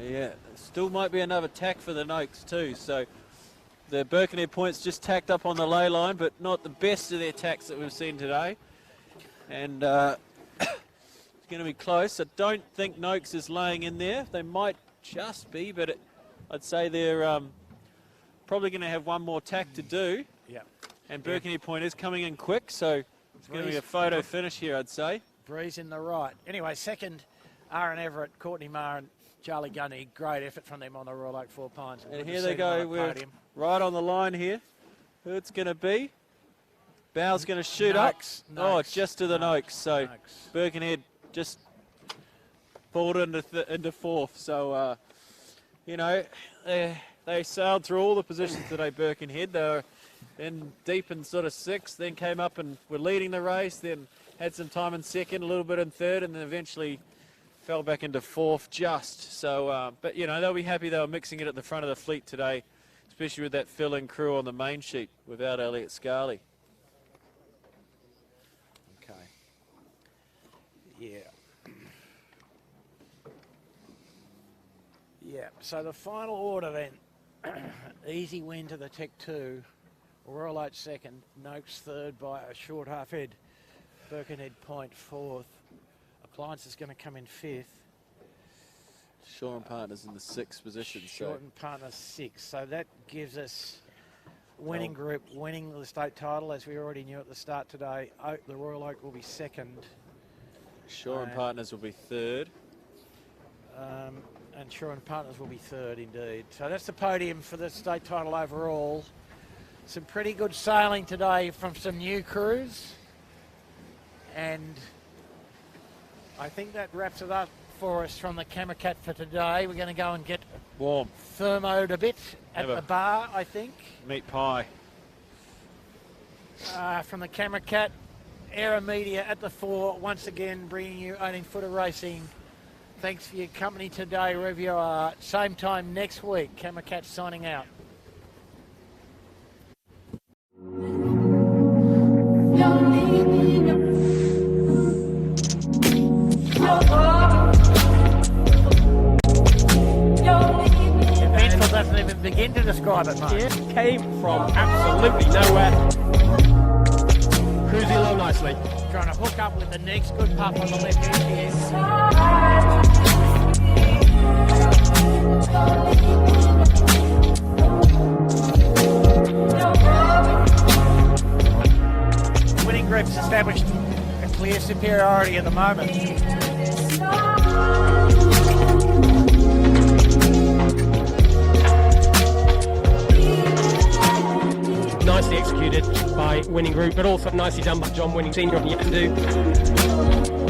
Yeah, still might be another tack for the Noakes too. So the Birkenhead points just tacked up on the lay line, but not the best of their tacks that we've seen today. And it's going to be close. I don't think Noakes is laying in there. They might just be, but I'd say they're probably going to have one more tack to do. Yeah. And Birkenhead Point is coming in quick, so it's going to be a photo finish here, I'd say. Breeze in the right. Anyway, second, Aaron Everett, Courtney Marr and Charlie Gunny. Great effort from them on the Royal Oak Four Pines. And here they go. We're right on the line here. Who it's going to be? Bow's going to shoot Noakes. up. Oh, just to the Noakes. So Noakes. Birkenhead just pulled into fourth. So, you know, they sailed through all the positions today, Birkenhead. They were deep in sort of sixth, then came up and were leading the race, then had some time in second, a little bit in third, and then eventually fell back into fourth just. So, but, you know, they'll be happy they were mixing it at the front of the fleet today, especially with that fill-in crew on the main sheet without Elliot Scarley. Okay. Yeah. Yeah, so the final order then. Easy win to the Tech 2. Royal Oak second. Noakes third by a short half head. Birkenhead Point fourth. Appliance is going to come in fifth. Shaw and Partners in the sixth position. Short and Partners sixth. So that gives us winning group winning the state title, as we already knew at the start today. The Royal Oak will be second. Shaw and Partners will be third. And Shaw and Partners will be third indeed. So that's the podium for the state title overall. Some pretty good sailing today from some new crews. And I think that wraps it up for us from the Camercat for today. We're going to go and get warm, thermoed a bit at the bar, I think. Meat pie. From the Camercat, AeroMedia at the fore, once again bringing you 18-footer racing. Thanks for your company today, wherever you are. Same time next week. Camercat signing out. Eventful doesn't even begin to describe it much. It came from absolutely nowhere. Cruising along nicely. Trying to hook up with the next good pup on the left end here. Winning group's established a clear superiority at the moment. Nicely executed by Winning Group, but also nicely done by John Winning Senior on Yandu.